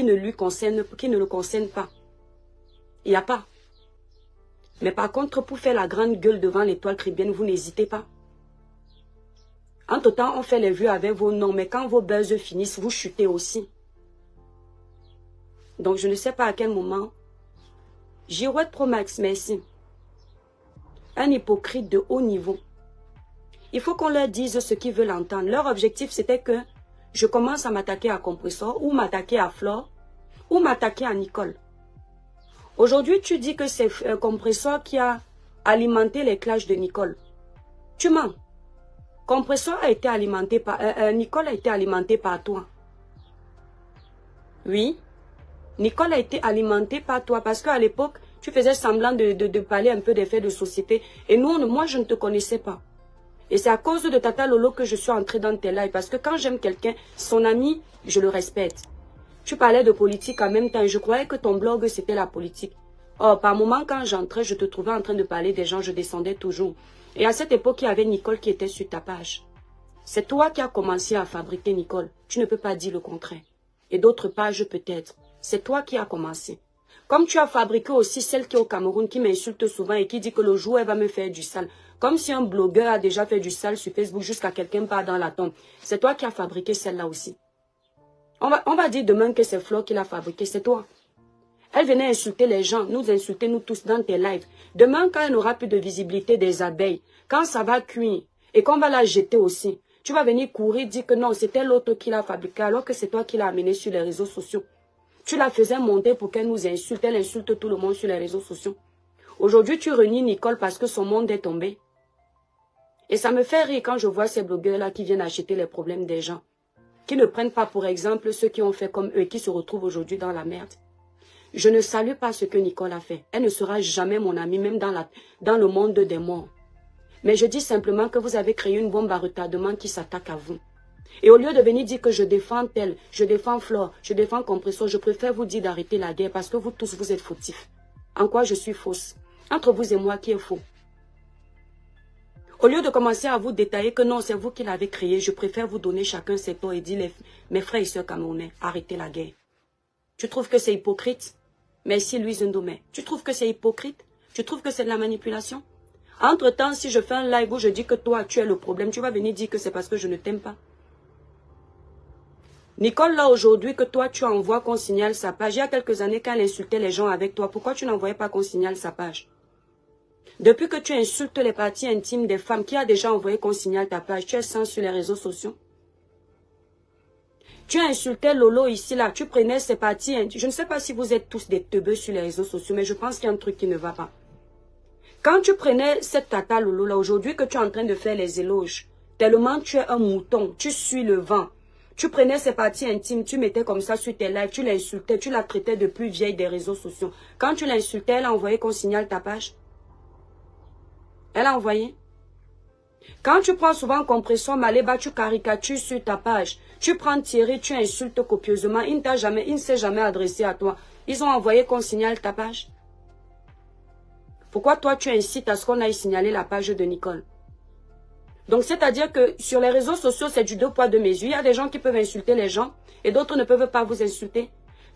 ne le concerne pas. Il n'y a pas. Mais par contre, pour faire la grande gueule devant l'étoile caribéenne, vous n'hésitez pas. Entre-temps, on fait les vues avec vos noms, mais quand vos buzz finissent, vous chutez aussi. Donc, je ne sais pas à quel moment. Girouette Pro Max, merci. Un hypocrite de haut niveau. Il faut qu'on leur dise ce qu'ils veulent entendre. Leur objectif, c'était que je commence à m'attaquer à Compressor, ou m'attaquer à Flore, ou m'attaquer à Nicole. Aujourd'hui, tu dis que c'est Compressor qui a alimenté les clashs de Nicole. Tu mens. Compressor a été alimenté par... Nicole a été alimentée par toi. Oui. Nicole a été alimentée par toi parce qu'à l'époque, tu faisais semblant de parler un peu des faits de société. Et moi, je ne te connaissais pas. Et c'est à cause de Tata Lolo que je suis entrée dans tes lives. Parce que quand j'aime quelqu'un, son ami, je le respecte. Tu parlais de politique en même temps. Je croyais que ton blog, c'était la politique. Or, par moment, quand j'entrais, je te trouvais en train de parler des gens, je descendais toujours. Et à cette époque, il y avait Nicole qui était sur ta page. C'est toi qui as commencé à fabriquer Nicole. Tu ne peux pas dire le contraire. Et d'autres pages peut-être. C'est toi qui as commencé. Comme tu as fabriqué aussi celle qui est au Cameroun, qui m'insulte souvent et qui dit que le jour elle va me faire du sale. Comme si un blogueur a déjà fait du sale sur Facebook jusqu'à quelqu'un part dans la tombe. C'est toi qui as fabriqué celle-là aussi. On va dire demain que c'est Flore qui l'a fabriqué, c'est toi. Elle venait insulter les gens, nous insulter nous tous dans tes lives. Demain, quand elle n'aura plus de visibilité des abeilles, quand ça va cuire et qu'on va la jeter aussi, tu vas venir courir, dire que non, c'était l'autre qui l'a fabriqué alors que c'est toi qui l'as amené sur les réseaux sociaux. Tu la faisais monter pour qu'elle nous insulte, elle insulte tout le monde sur les réseaux sociaux. Aujourd'hui, tu renies Nicole parce que son monde est tombé. Et ça me fait rire quand je vois ces blogueurs-là qui viennent acheter les problèmes des gens. Qui ne prennent pas pour exemple ceux qui ont fait comme eux et qui se retrouvent aujourd'hui dans la merde. Je ne salue pas ce que Nicole a fait. Elle ne sera jamais mon amie, même dans le monde des morts. Mais je dis simplement que vous avez créé une bombe à retardement qui s'attaque à vous. Et au lieu de venir dire que je défends tel, je défends Flore, je défends Compressor, je préfère vous dire d'arrêter la guerre parce que vous tous, vous êtes fautifs. En quoi je suis fausse? Entre vous et moi, qui est faux? Au lieu de commencer à vous détailler que non, c'est vous qui l'avez créé, je préfère vous donner chacun ses torts et dire mes frères et sœurs camerounais, arrêtez la guerre. Tu trouves que c'est hypocrite? Merci Louise Ndomé. Tu trouves que c'est hypocrite? Tu trouves que c'est de la manipulation? Entre-temps, si je fais un live où je dis que toi, tu es le problème, tu vas venir dire que c'est parce que je ne t'aime pas. Nicole, là, aujourd'hui, que toi, tu envoies qu'on signale sa page. Il y a quelques années, quand elle insultait les gens avec toi, pourquoi tu n'envoyais pas qu'on signale sa page? Depuis que tu insultes les parties intimes des femmes, qui a déjà envoyé qu'on signale ta page? Tu es sans sur les réseaux sociaux. Tu insultais Lolo ici, là. Tu prenais ses parties intimes. Je ne sais pas si vous êtes tous des teubeux sur les réseaux sociaux, mais je pense qu'il y a un truc qui ne va pas. Quand tu prenais cette tata Lolo, là, aujourd'hui que tu es en train de faire les éloges, tellement tu es un mouton, tu suis le vent. Tu prenais ses parties intimes, tu mettais comme ça sur tes lives, tu l'insultais, tu la traitais de plus vieille des réseaux sociaux. Quand tu l'insultais, elle a envoyé qu'on signale ta page. Elle a envoyé. Quand tu prends souvent Compressor, Maléba, tu caricatures sur ta page. Tu prends Thierry, tu insultes copieusement. Il ne s'est jamais adressé à toi. Ils ont envoyé qu'on signale ta page. Pourquoi toi, tu incites à ce qu'on aille signaler la page de Nicole? Donc, c'est-à-dire que sur les réseaux sociaux, c'est du 2 poids 2 mesures. Il y a des gens qui peuvent insulter les gens et d'autres ne peuvent pas vous insulter.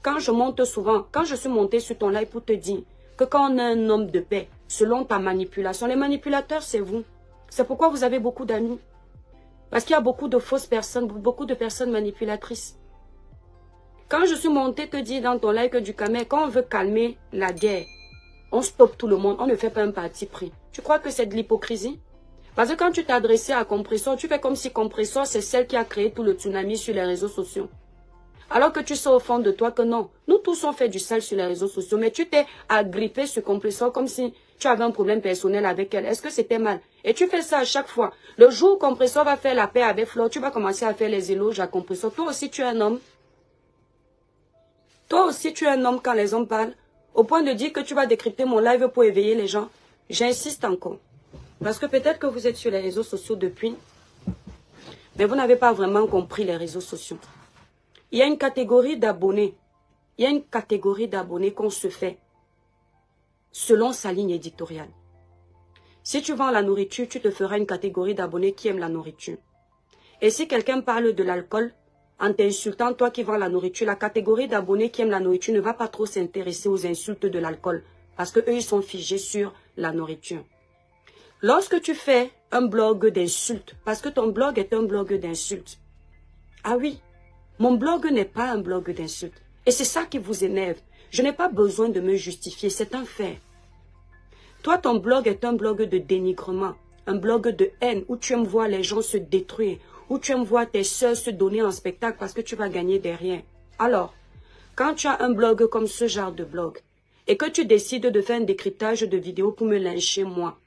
Quand je monte souvent, quand je suis montée sur ton live pour te dire que quand on est un homme de paix, selon ta manipulation, les manipulateurs, c'est vous. C'est pourquoi vous avez beaucoup d'amis. Parce qu'il y a beaucoup de fausses personnes, beaucoup de personnes manipulatrices. Quand je suis montée te dire dans ton live que du Camer, quand on veut calmer la guerre, on stoppe tout le monde, on ne fait pas un parti pris. Tu crois que c'est de l'hypocrisie? Parce que quand tu t'adressais à Compressor, tu fais comme si Compressor, c'est celle qui a créé tout le tsunami sur les réseaux sociaux. Alors que tu sais au fond de toi que non. Nous tous on fait du sale sur les réseaux sociaux, mais tu t'es agrippé sur Compressor comme si tu avais un problème personnel avec elle. Est-ce que c'était mal? Et tu fais ça à chaque fois. Le jour où Compressor va faire la paix avec Flore, tu vas commencer à faire les éloges à Compressor. Toi aussi tu es un homme. Toi aussi tu es un homme quand les hommes parlent. Au point de dire que tu vas décrypter mon live pour éveiller les gens. J'insiste encore. Parce que peut-être que vous êtes sur les réseaux sociaux depuis. Mais vous n'avez pas vraiment compris les réseaux sociaux. Il y a une catégorie d'abonnés. Il y a une catégorie d'abonnés qu'on se fait selon sa ligne éditoriale. Si tu vends la nourriture, tu te feras une catégorie d'abonnés qui aiment la nourriture. Et si quelqu'un parle de l'alcool, en t'insultant, toi qui vends la nourriture, la catégorie d'abonnés qui aiment la nourriture ne va pas trop s'intéresser aux insultes de l'alcool. Parce qu'eux, ils sont figés sur la nourriture. Lorsque tu fais un blog d'insultes, parce que ton blog est un blog d'insultes. Ah oui, mon blog n'est pas un blog d'insultes. Et c'est ça qui vous énerve. Je n'ai pas besoin de me justifier, c'est un fait. Toi, ton blog est un blog de dénigrement, un blog de haine, où tu aimes voir les gens se détruire, où tu aimes voir tes soeurs se donner en spectacle parce que tu vas gagner derrière. Alors, quand tu as un blog comme ce genre de blog, et que tu décides de faire un décryptage de vidéos pour me lyncher moi,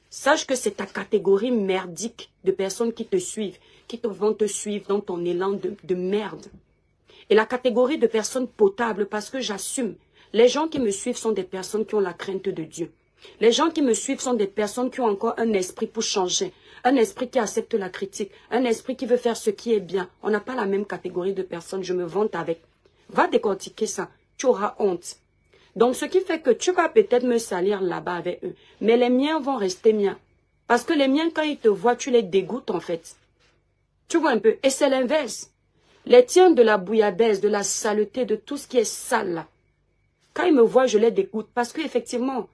sache que c'est ta catégorie merdique de personnes qui te suivent, vont te suivre dans ton élan de merde. Et la catégorie de personnes potables, parce que j'assume, les gens qui me suivent sont des personnes qui ont la crainte de Dieu. Les gens qui me suivent sont des personnes qui ont encore un esprit pour changer, un esprit qui accepte la critique, un esprit qui veut faire ce qui est bien. On n'a pas la même catégorie de personnes, je me vante avec. Va décortiquer ça, tu auras honte. Donc, ce qui fait que tu vas peut-être me salir là-bas avec eux. Mais les miens vont rester miens. Parce que les miens, quand ils te voient, tu les dégoûtes en fait. Tu vois un peu. Et c'est l'inverse. Les tiens de la bouillabaisse, de la saleté, de tout ce qui est sale là. Quand ils me voient, je les dégoûte. Parce qu'effectivement,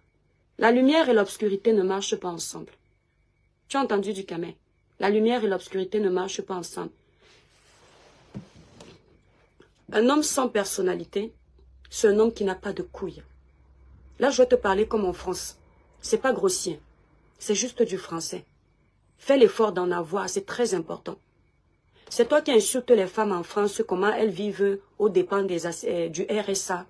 la lumière et l'obscurité ne marchent pas ensemble. Tu as entendu du camé? La lumière et l'obscurité ne marchent pas ensemble. Un homme sans personnalité, c'est un homme qui n'a pas de couilles. Là, je vais te parler comme en France. C'est pas grossier. C'est juste du français. Fais l'effort d'en avoir, c'est très important. C'est toi qui insultes les femmes en France, comment elles vivent aux dépens du RSA,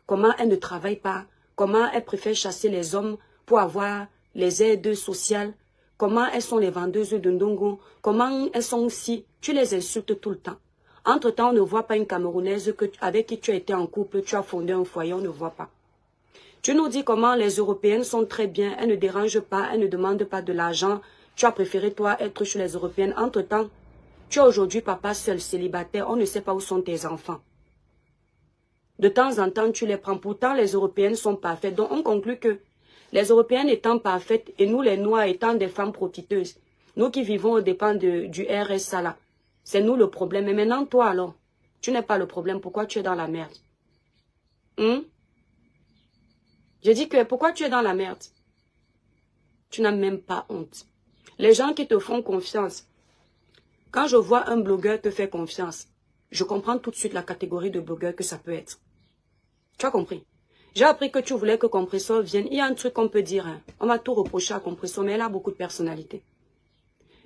comment elles ne travaillent pas, comment elles préfèrent chasser les hommes pour avoir les aides sociales, comment elles sont les vendeuses de ndongo, comment elles sont aussi, tu les insultes tout le temps. Entre-temps, on ne voit pas une Camerounaise avec qui tu as été en couple, tu as fondé un foyer, on ne voit pas. Tu nous dis comment les Européennes sont très bien, elles ne dérangent pas, elles ne demandent pas de l'argent. Tu as préféré, toi, être chez les Européennes. Entre-temps, tu es aujourd'hui papa seul, célibataire, on ne sait pas où sont tes enfants. De temps en temps, tu les prends. Pourtant, les Européennes sont parfaites. Donc, on conclut que les Européennes étant parfaites et nous, les Noirs, étant des femmes profiteuses, nous qui vivons aux dépens du RSA là, c'est nous le problème. Et maintenant, toi alors, tu n'es pas le problème. Pourquoi tu es dans la merde? Je dis que pourquoi tu es dans la merde? Tu n'as même pas honte. Les gens qui te font confiance, quand je vois un blogueur te faire confiance, je comprends tout de suite la catégorie de blogueur que ça peut être. Tu as compris? J'ai appris que tu voulais que Compressor vienne. Il y a un truc qu'on peut dire. Hein. On va tout reprocher à Compressor, mais elle a beaucoup de personnalité.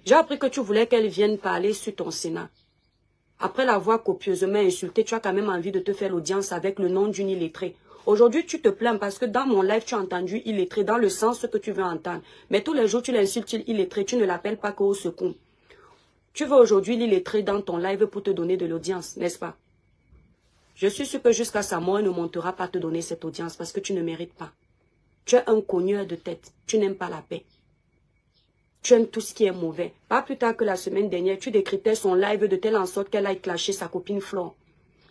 J'ai appris que tu voulais qu'elle vienne parler sur ton Sénat. Après l'avoir copieusement insultée, tu as quand même envie de te faire l'audience avec le nom d'une illettrée. Aujourd'hui, tu te plains parce que dans mon live, tu as entendu illettré dans le sens que tu veux entendre. Mais tous les jours, tu l'insultes illettré, tu ne l'appelles pas qu'au secours. Tu veux aujourd'hui l'illettré dans ton live pour te donner de l'audience, n'est-ce pas? Je suis sûr que jusqu'à sa mort, il ne montera pas te donner cette audience parce que tu ne mérites pas. Tu es un cogneur de tête, tu n'aimes pas la paix. Tu aimes tout ce qui est mauvais. Pas plus tard que la semaine dernière, tu décryptais son live de telle en sorte qu'elle aille clasher sa copine Flore.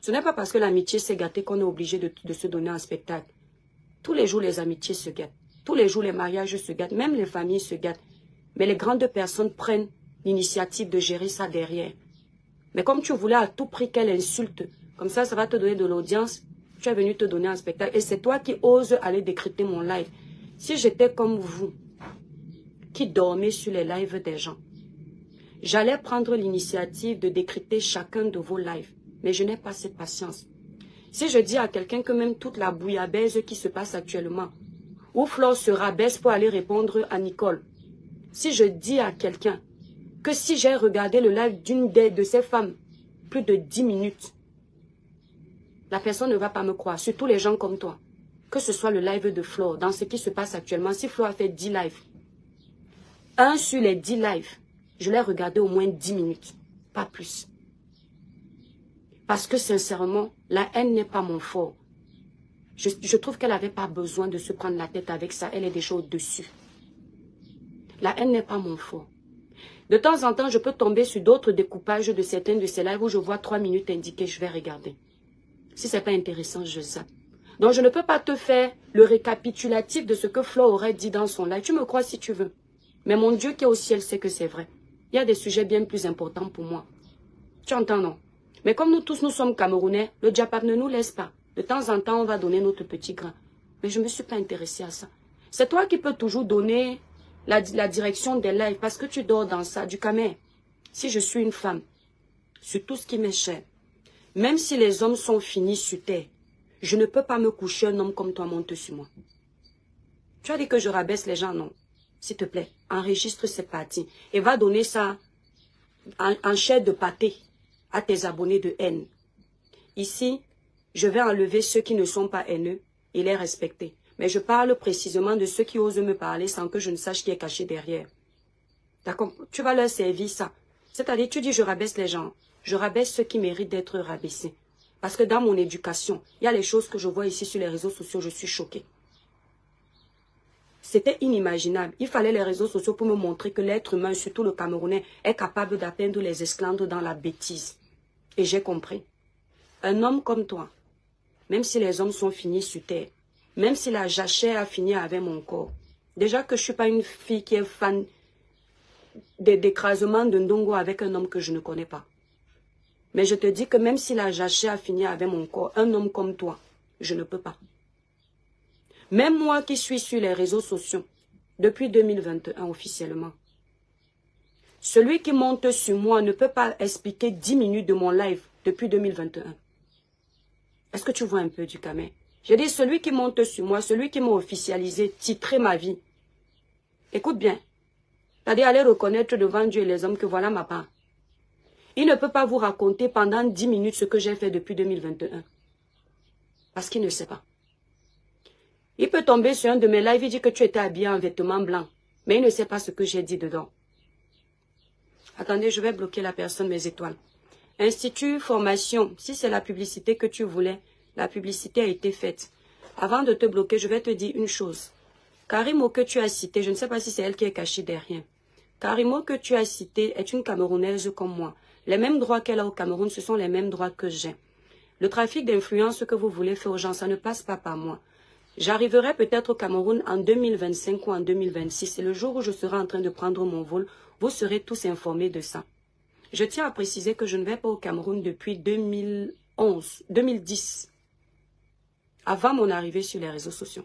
Ce n'est pas parce que l'amitié s'est gâtée qu'on est obligé de se donner un spectacle. Tous les jours, les amitiés se gâtent. Tous les jours, les mariages se gâtent. Même les familles se gâtent. Mais les grandes personnes prennent l'initiative de gérer ça derrière. Mais comme tu voulais à tout prix qu'elle insulte, comme ça va te donner de l'audience, tu es venu te donner un spectacle. Et c'est toi qui oses aller décrypter mon live. Si j'étais comme vous, qui dormez sur les lives des gens, j'allais prendre l'initiative de décrypter chacun de vos lives. Mais je n'ai pas cette patience. Si je dis à quelqu'un que même toute la bouillabaisse qui se passe actuellement, où Flore se rabaisse pour aller répondre à Nicole, si je dis à quelqu'un que si j'ai regardé le live d'une de ces femmes plus de 10 minutes, la personne ne va pas me croire, surtout les gens comme toi. Que ce soit le live de Flore, dans ce qui se passe actuellement, si Flore a fait 10 lives, un sur les 10 lives, je l'ai regardé au moins 10 minutes, pas plus. Parce que sincèrement, la haine n'est pas mon fort. Je trouve qu'elle n'avait pas besoin de se prendre la tête avec ça. Elle est déjà au-dessus. La haine n'est pas mon fort. De temps en temps, je peux tomber sur d'autres découpages de certains de ces lives où je vois 3 minutes indiquées, je vais regarder. Si ce n'est pas intéressant, je zappe. Donc, je ne peux pas te faire le récapitulatif de ce que Flo aurait dit dans son live. Tu me crois si tu veux. Mais mon Dieu qui est au ciel sait que c'est vrai. Il y a des sujets bien plus importants pour moi. Tu entends, non? Mais comme nous tous, nous sommes Camerounais, le diapap ne nous laisse pas. De temps en temps, on va donner notre petit grain. Mais je ne me suis pas intéressée à ça. C'est toi qui peux toujours donner la direction des lives parce que tu dors dans ça. Du camé, si je suis une femme, sur tout ce qui m'est cher, même si les hommes sont finis sur terre, je ne peux pas me coucher un homme comme toi monte sur moi. Tu as dit que je rabaisse les gens, non? S'il te plaît, enregistre ces parties et va donner ça en chair de pâté à tes abonnés de haine. Ici, je vais enlever ceux qui ne sont pas haineux et les respecter. Mais je parle précisément de ceux qui osent me parler sans que je ne sache qui est caché derrière. D'accord? Tu vas leur servir ça. C'est-à-dire, tu dis je rabaisse les gens. Je rabaisse ceux qui méritent d'être rabaissés. Parce que dans mon éducation, il y a les choses que je vois ici sur les réseaux sociaux, je suis choquée. C'était inimaginable. Il fallait les réseaux sociaux pour me montrer que l'être humain, surtout le Camerounais, est capable d'atteindre les esclandres dans la bêtise. Et j'ai compris. Un homme comme toi, même si les hommes sont finis sur terre, même si la jachère a fini avec mon corps, déjà que je ne suis pas une fille qui est fan d'écrasement de ndongo avec un homme que je ne connais pas. Mais je te dis que même si la jachère a fini avec mon corps, un homme comme toi, je ne peux pas. Même moi qui suis sur les réseaux sociaux, depuis 2021 officiellement, celui qui monte sur moi ne peut pas expliquer 10 minutes de mon live depuis 2021. Est-ce que tu vois un peu du camé? J'ai dit celui qui monte sur moi, celui qui m'a officialisé, titré ma vie. Écoute bien. C'est-à-dire aller reconnaître devant Dieu et les hommes que voilà ma part. Il ne peut pas vous raconter pendant 10 minutes ce que j'ai fait depuis 2021. Parce qu'il ne sait pas. Il peut tomber sur un de mes lives et dire que tu étais habillé en vêtements blancs. Mais il ne sait pas ce que j'ai dit dedans. Attendez, je vais bloquer la personne, mes étoiles. Institut, formation. Si c'est la publicité que tu voulais, la publicité a été faite. Avant de te bloquer, je vais te dire une chose. Karimo que tu as cité, je ne sais pas si c'est elle qui est cachée derrière. Karimo que tu as cité est une Camerounaise comme moi. Les mêmes droits qu'elle a au Cameroun, ce sont les mêmes droits que j'ai. Le trafic d'influence que vous voulez faire aux gens, ça ne passe pas par moi. J'arriverai peut-être au Cameroun en 2025 ou en 2026. Et le jour où je serai en train de prendre mon vol, vous serez tous informés de ça. Je tiens à préciser que je ne vais pas au Cameroun depuis 2010. Avant mon arrivée sur les réseaux sociaux.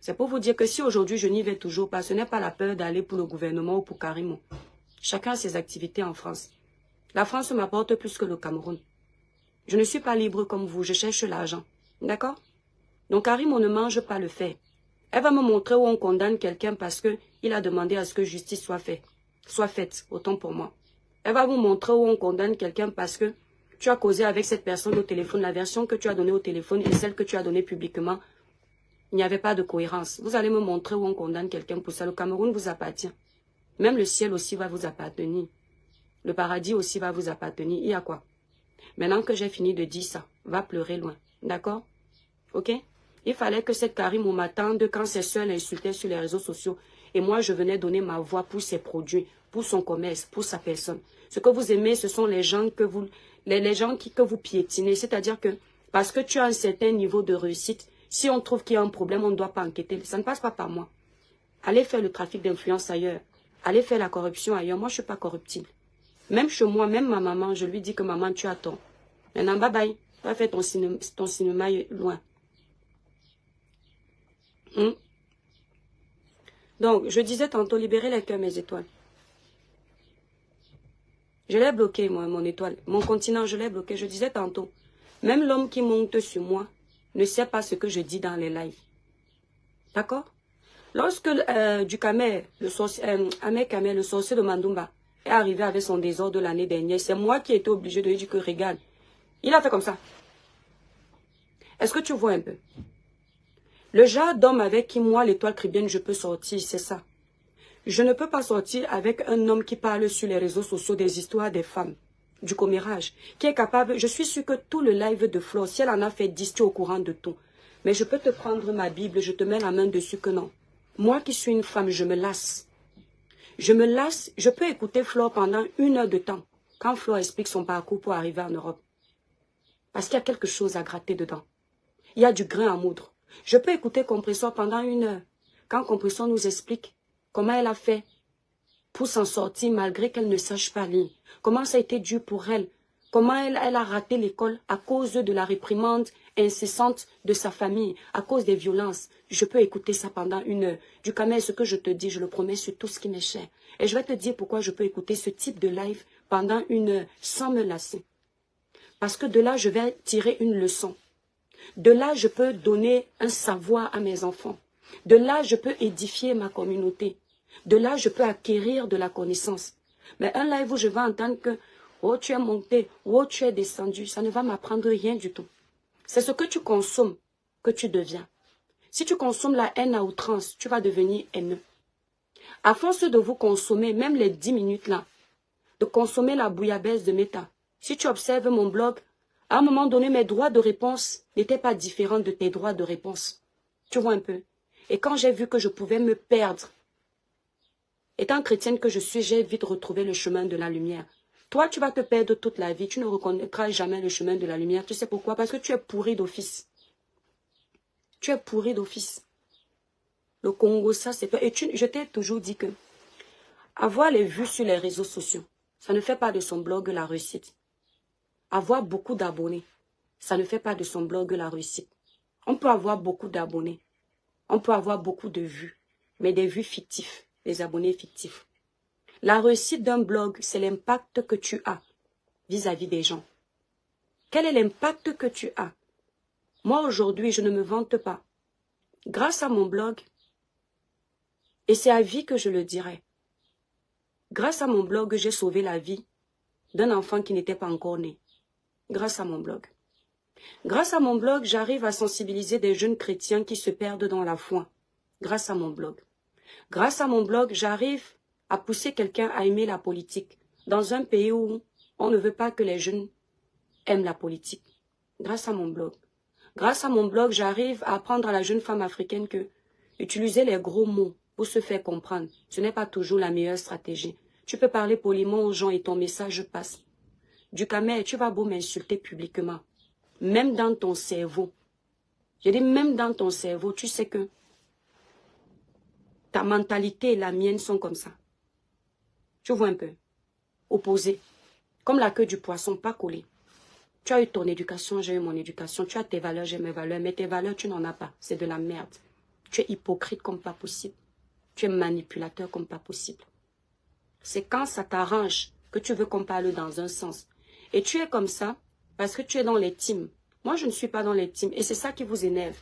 C'est pour vous dire que si aujourd'hui je n'y vais toujours pas, ce n'est pas la peur d'aller pour le gouvernement ou pour Karimo. Chacun a ses activités en France. La France m'apporte plus que le Cameroun. Je ne suis pas libre comme vous, je cherche l'argent. D'accord? Donc Karimo ne mange pas le fer. Elle va me montrer où on condamne quelqu'un parce qu'il a demandé à ce que justice soit faite, autant pour moi. Elle va vous montrer où on condamne quelqu'un parce que tu as causé avec cette personne au téléphone, la version que tu as donnée au téléphone et celle que tu as donnée publiquement. Il n'y avait pas de cohérence. Vous allez me montrer où on condamne quelqu'un pour ça. Le Cameroun vous appartient. Même le ciel aussi va vous appartenir. Le paradis aussi va vous appartenir. Il y a quoi? Maintenant que j'ai fini de dire ça, va pleurer loin. D'accord? Ok? Il fallait que cette Karimo m'attende quand ses soeurs l'insultaient sur les réseaux sociaux. Et moi, je venais donner ma voix pour ses produits, pour son commerce, pour sa personne. Ce que vous aimez, ce sont les gens que vous piétinez. C'est-à-dire que parce que tu as un certain niveau de réussite, si on trouve qu'il y a un problème, on ne doit pas enquêter. Ça ne passe pas par moi. Allez faire le trafic d'influence ailleurs. Allez faire la corruption ailleurs. Moi, je ne suis pas corruptible. Même chez moi, même ma maman, je lui dis que maman, tu as tort. Maintenant, bye bye. Va faire ton cinéma loin. Donc, je disais tantôt, libérer les cœurs, mes étoiles. Je l'ai bloqué, moi, mon étoile. Mon continent, je l'ai bloqué. Je disais tantôt, même l'homme qui monte sur moi ne sait pas ce que je dis dans les lives. D'accord? Lorsque Dukamer, Ahmed Kamer, le sorcier de Mandumba, est arrivé avec son désordre de l'année dernière, c'est moi qui ai été obligé de lui dire que regarde. Il a fait comme ça. Est-ce que tu vois un peu? Le genre d'homme avec qui moi, l'étoile chrétienne, je peux sortir, c'est ça. Je ne peux pas sortir avec un homme qui parle sur les réseaux sociaux des histoires des femmes, du commérage, qui est capable, je suis sûre que tout le live de Flo, si elle en a fait 10, tu es au courant de tout. Mais je peux te prendre ma Bible, je te mets la main dessus que non. Moi qui suis une femme, je me lasse. Je me lasse, je peux écouter Flore pendant 1 heure de temps, quand Flore explique son parcours pour arriver en Europe. Parce qu'il y a quelque chose à gratter dedans. Il y a du grain à moudre. Je peux écouter Compressor pendant 1 heure, quand Compressor nous explique comment elle a fait pour s'en sortir malgré qu'elle ne sache pas lire. Comment ça a été dur pour elle. Comment elle a raté l'école à cause de la réprimande incessante de sa famille, à cause des violences. Je peux écouter ça pendant 1 heure. Du Kamel, ce que je te dis, je le promets sur tout ce qui m'est cher. Et je vais te dire pourquoi je peux écouter ce type de live pendant 1 heure sans me lasser. Parce que de là, je vais tirer une leçon. De là, je peux donner un savoir à mes enfants. De là, je peux édifier ma communauté. De là, je peux acquérir de la connaissance. Mais un live où je vais entendre que « Oh, tu es monté, oh, tu es descendu », ça ne va m'apprendre rien du tout. C'est ce que tu consommes que tu deviens. Si tu consommes la haine à outrance, tu vas devenir haineux. À force de vous consommer, même les 10 minutes là, de consommer la bouillabaisse de Meta, si tu observes mon blog, à un moment donné, mes droits de réponse n'étaient pas différents de tes droits de réponse. Tu vois un peu. Et quand j'ai vu que je pouvais me perdre, étant chrétienne que je suis, j'ai vite retrouvé le chemin de la lumière. Toi, tu vas te perdre toute la vie. Tu ne reconnaîtras jamais le chemin de la lumière. Tu sais pourquoi? Parce que tu es pourri d'office. Tu es pourri d'office. Le Congo, ça, c'est toi. Et je t'ai toujours dit que avoir les vues sur les réseaux sociaux, ça ne fait pas de son blog la réussite. Avoir beaucoup d'abonnés, ça ne fait pas de son blog la réussite. On peut avoir beaucoup d'abonnés. On peut avoir beaucoup de vues, mais des vues fictives, des abonnés fictifs. La réussite d'un blog, c'est l'impact que tu as vis-à-vis des gens. Quel est l'impact que tu as? Moi, aujourd'hui, je ne me vante pas. Grâce à mon blog, et c'est à vie que je le dirai, grâce à mon blog, j'ai sauvé la vie d'un enfant qui n'était pas encore né. Grâce à mon blog. Grâce à mon blog, j'arrive à sensibiliser des jeunes chrétiens qui se perdent dans la foi. Grâce à mon blog. Grâce à mon blog, j'arrive à pousser quelqu'un à aimer la politique. Dans un pays où on ne veut pas que les jeunes aiment la politique. Grâce à mon blog. Grâce à mon blog, j'arrive à apprendre à la jeune femme africaine que utiliser les gros mots pour se faire comprendre, ce n'est pas toujours la meilleure stratégie. Tu peux parler poliment aux gens et ton message passe. Du Kamel, tu vas beau m'insulter publiquement. Même dans ton cerveau. Je dis même dans ton cerveau, tu sais que ta mentalité et la mienne sont comme ça. Tu vois un peu. Opposés. Comme la queue du poisson, pas collée. Tu as eu ton éducation, j'ai eu mon éducation. Tu as tes valeurs, j'ai mes valeurs. Mais tes valeurs, tu n'en as pas. C'est de la merde. Tu es hypocrite comme pas possible. Tu es manipulateur comme pas possible. C'est quand ça t'arrange que tu veux qu'on parle dans un sens. Et tu es comme ça parce que tu es dans les teams. Moi, je ne suis pas dans les teams. Et c'est ça qui vous énerve.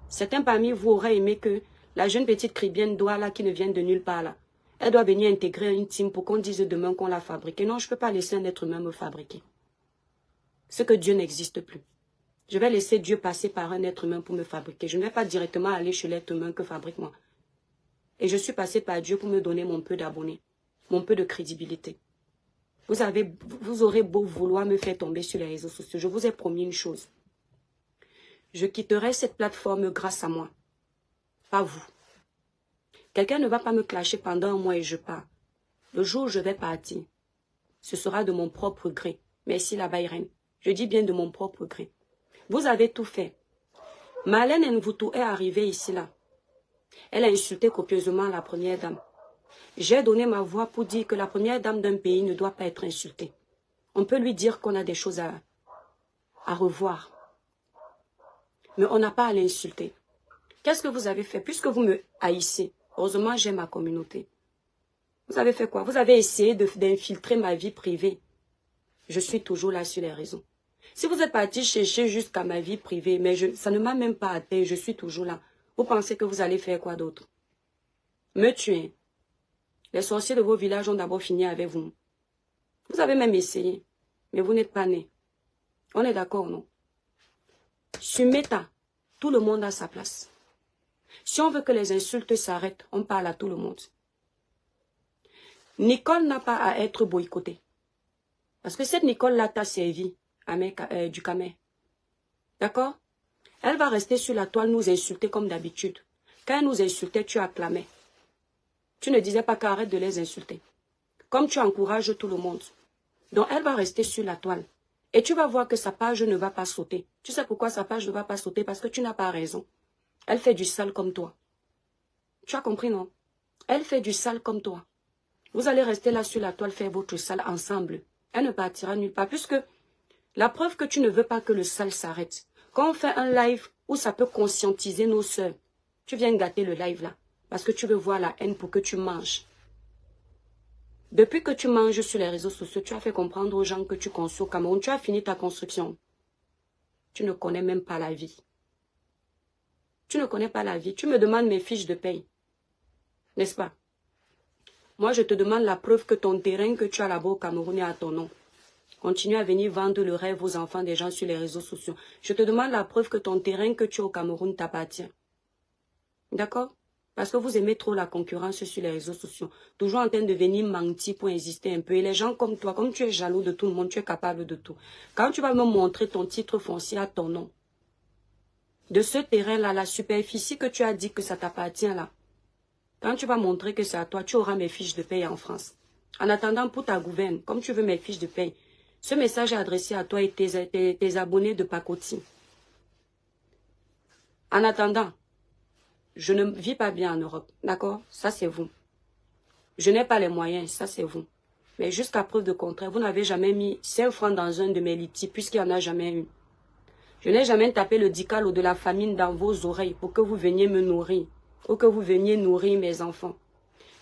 Certains parmi vous auraient aimé que la jeune petite Cribienne là, qui ne vient de nulle part là, elle doit venir intégrer une team pour qu'on dise demain qu'on l'a fabriquée. Non, je ne peux pas laisser un être humain me fabriquer. Ce que Dieu n'existe plus. Je vais laisser Dieu passer par un être humain pour me fabriquer. Je ne vais pas directement aller chez l'être humain que fabrique moi. Et je suis passé par Dieu pour me donner mon peu d'abonnés, mon peu de crédibilité. Vous aurez beau vouloir me faire tomber sur les réseaux sociaux. Je vous ai promis une chose. Je quitterai cette plateforme grâce à moi. Pas vous. Quelqu'un ne va pas me clasher pendant un mois et je pars. Le jour où je vais partir, ce sera de mon propre gré. Merci la Bayren. Je dis bien de mon propre gré. Vous avez tout fait. Marlène Nvutu est arrivée ici là. Elle a insulté copieusement la première dame. J'ai donné ma voix pour dire que la première dame d'un pays ne doit pas être insultée. On peut lui dire qu'on a des choses à revoir. Mais on n'a pas à l'insulter. Qu'est-ce que vous avez fait? Puisque vous me haïssez, heureusement j'ai ma communauté. Vous avez fait quoi? Vous avez essayé d'infiltrer ma vie privée. Je suis toujours là sur les réseaux. Si vous êtes parti chercher jusqu'à ma vie privée, mais ça ne m'a même pas atteint, je suis toujours là. Vous pensez que vous allez faire quoi d'autre? Me tuer. Les sorciers de vos villages ont d'abord fini avec vous. Vous avez même essayé, mais vous n'êtes pas né. On est d'accord, non? Sur Meta, tout le monde a sa place. Si on veut que les insultes s'arrêtent, on parle à tout le monde. Nicole n'a pas à être boycottée. Parce que cette Nicole-là t'a servi du Kamel. D'accord? Elle va rester sur la toile nous insulter comme d'habitude. Quand elle nous insultait, tu acclamais. Tu ne disais pas qu'arrête de les insulter. Comme tu encourages tout le monde. Donc, elle va rester sur la toile. Et tu vas voir que sa page ne va pas sauter. Tu sais pourquoi sa page ne va pas sauter? Parce que tu n'as pas raison. Elle fait du sale comme toi. Tu as compris, non? Elle fait du sale comme toi. Vous allez rester là sur la toile, faire votre sale ensemble. Elle ne partira nulle part. Puisque la preuve que tu ne veux pas que le sale s'arrête. Quand on fait un live où ça peut conscientiser nos sœurs, tu viens gâter le live là. Parce que tu veux voir la haine pour que tu manges. Depuis que tu manges sur les réseaux sociaux, tu as fait comprendre aux gens que tu construis au Cameroun. Tu as fini ta construction. Tu ne connais même pas la vie. Tu ne connais pas la vie. Tu me demandes mes fiches de paye. N'est-ce pas? Moi, je te demande la preuve que ton terrain que tu as là-bas au Cameroun est à ton nom. Continue à venir vendre le rêve aux enfants des gens sur les réseaux sociaux. Je te demande la preuve que ton terrain que tu as au Cameroun t'appartient. D'accord? Parce que vous aimez trop la concurrence sur les réseaux sociaux. Toujours en train de venir mentir pour exister un peu. Et les gens comme toi, comme tu es jaloux de tout le monde, tu es capable de tout. Quand tu vas me montrer ton titre foncier à ton nom, de ce terrain-là, la superficie que tu as dit que ça t'appartient là, quand tu vas montrer que c'est à toi, tu auras mes fiches de paye en France. En attendant, pour ta gouverne, comme tu veux mes fiches de paye, ce message est adressé à toi et tes abonnés de pacotille. En attendant, je ne vis pas bien en Europe, d'accord? Ça, c'est vous. Je n'ai pas les moyens, ça, c'est vous. Mais jusqu'à preuve de contraire, vous n'avez jamais mis 5 francs dans un de mes litiges, puisqu'il n'y en a jamais eu. Je n'ai jamais tapé le dical ou de la famine dans vos oreilles pour que vous veniez me nourrir, ou que vous veniez nourrir mes enfants.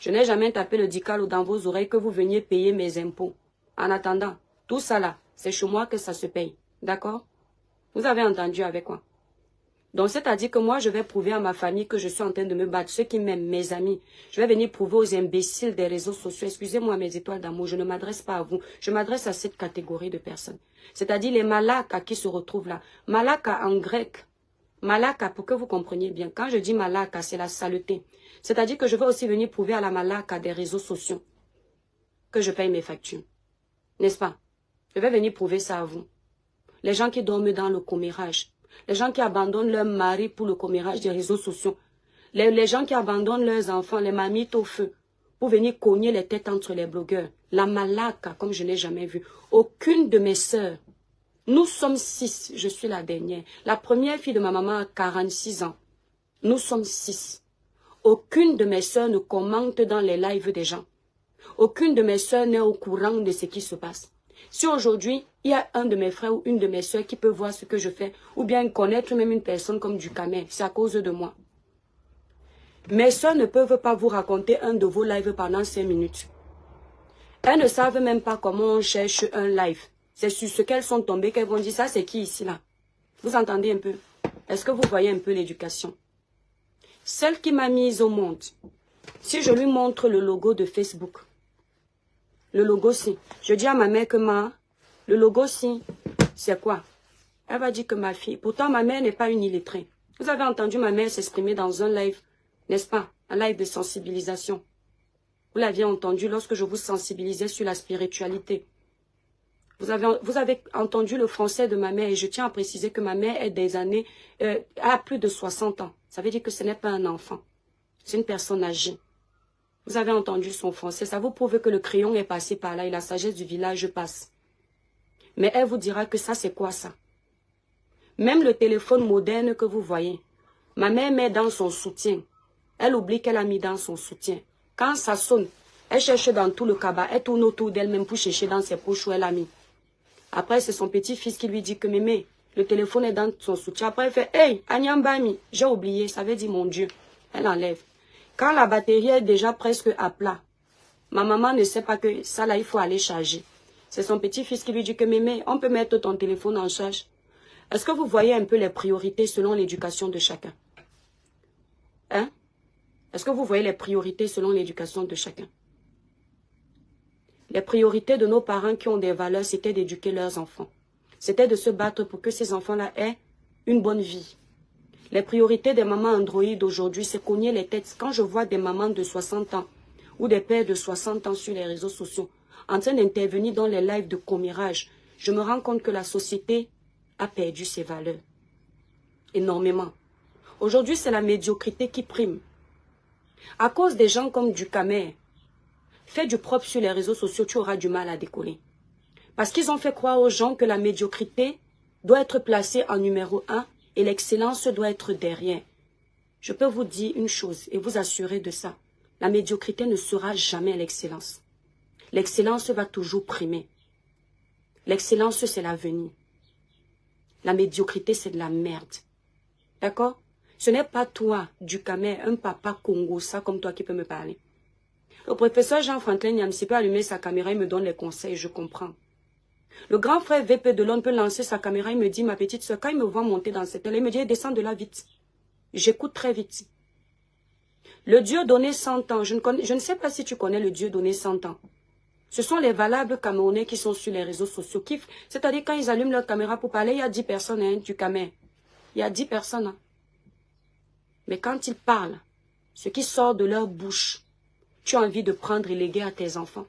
Je n'ai jamais tapé le dical ou dans vos oreilles que vous veniez payer mes impôts. En attendant, tout ça là, c'est chez moi que ça se paye, d'accord? Vous avez entendu avec moi? Donc, c'est-à-dire que moi, je vais prouver à ma famille que je suis en train de me battre. Ceux qui m'aiment, mes amis, je vais venir prouver aux imbéciles des réseaux sociaux. Excusez-moi, mes étoiles d'amour, je ne m'adresse pas à vous. Je m'adresse à cette catégorie de personnes. C'est-à-dire les malakas qui se retrouvent là. Malaka en grec. Malaka, pour que vous compreniez bien. Quand je dis malaka, c'est la saleté. C'est-à-dire que je vais aussi venir prouver à la malaka des réseaux sociaux que je paye mes factures. N'est-ce pas? Je vais venir prouver ça à vous. Les gens qui dorment dans le commérage. Les gens qui abandonnent leur mari pour le commérage des réseaux sociaux. Les gens qui abandonnent leurs enfants, les mamites au feu, pour venir cogner les têtes entre les blogueurs. La malaka, comme je n'ai jamais vu. Aucune de mes sœurs. Nous sommes 6, je suis la dernière. La première fille de ma maman a 46 ans. Nous sommes 6. Aucune de mes sœurs ne commente dans les lives des gens. Aucune de mes sœurs n'est au courant de ce qui se passe. Si aujourd'hui, il y a un de mes frères ou une de mes soeurs qui peut voir ce que je fais, ou bien connaître même une personne comme du Camer, c'est à cause de moi. Mes soeurs ne peuvent pas vous raconter un de vos lives pendant 5 minutes. Elles ne savent même pas comment on cherche un live. C'est sur ce qu'elles sont tombées qu'elles vont dire, ça c'est qui ici là? Vous entendez un peu? Est-ce que vous voyez un peu l'éducation? Celle qui m'a mise au monde, si je lui montre le logo de Facebook, le logo-ci. Je dis à ma mère que le logo-ci, c'est quoi? Elle va dire que ma fille, pourtant ma mère n'est pas une illettrée. Vous avez entendu ma mère s'exprimer dans un live, n'est-ce pas? Un live de sensibilisation. Vous l'aviez entendu lorsque je vous sensibilisais sur la spiritualité. Vous avez entendu le français de ma mère et je tiens à préciser que ma mère est des années, a plus de 60 ans. Ça veut dire que ce n'est pas un enfant. C'est une personne âgée. Vous avez entendu son français, ça vous prouve que le crayon est passé par là et la sagesse du village passe. Mais elle vous dira que ça, c'est quoi ça? Même le téléphone moderne que vous voyez, ma mère met dans son soutien. Elle oublie qu'elle a mis dans son soutien. Quand ça sonne, elle cherche dans tout le cabas, elle tourne autour d'elle-même pour chercher dans ses poches où elle a mis. Après, c'est son petit-fils qui lui dit que mémé, le téléphone est dans son soutien. Après, elle fait, hey, Anyambami, j'ai oublié, ça veut dire mon Dieu. Elle enlève. Quand la batterie est déjà presque à plat, ma maman ne sait pas que ça là, il faut aller charger. C'est son petit-fils qui lui dit que mémé, on peut mettre ton téléphone en charge. Est-ce que vous voyez un peu les priorités selon l'éducation de chacun? Hein? Est-ce que vous voyez les priorités selon l'éducation de chacun? Les priorités de nos parents qui ont des valeurs, c'était d'éduquer leurs enfants. C'était de se battre pour que ces enfants-là aient une bonne vie. Les priorités des mamans Android d'aujourd'hui, c'est cogner les têtes. Quand je vois des mamans de 60 ans ou des pères de 60 ans sur les réseaux sociaux en train d'intervenir dans les lives de commérage, je me rends compte que la société a perdu ses valeurs. Énormément. Aujourd'hui, c'est la médiocrité qui prime. À cause des gens comme Ducamer, fais du propre sur les réseaux sociaux, tu auras du mal à décoller. Parce qu'ils ont fait croire aux gens que la médiocrité doit être placée en numéro 1 et l'excellence doit être derrière. Je peux vous dire une chose et vous assurer de ça. La médiocrité ne sera jamais l'excellence. L'excellence va toujours primer. L'excellence, c'est l'avenir. La médiocrité, c'est de la merde. D'accord? Ce n'est pas toi, Ducamer, un papa Congo, ça comme toi qui peux me parler. Le professeur Jean-Franklin Nyamsi peut allumer sa caméra, il me donne les conseils, je comprends. Le grand frère VP de l'ONU peut lancer sa caméra, il me dit, ma petite soeur, quand il me voit monter dans cette télé, il me dit, descends de là vite. J'écoute très vite. Le Dieu donné 100 ans, je ne sais pas si tu connais le Dieu donné 100 ans. Ce sont les valables Camerounais qui sont sur les réseaux sociaux. C'est-à-dire quand ils allument leur caméra pour parler, il y a 10 personnes, hein, du Camer. Il y a 10 personnes. Hein. Mais quand ils parlent, ce qui sort de leur bouche, tu as envie de prendre et léguer à tes enfants.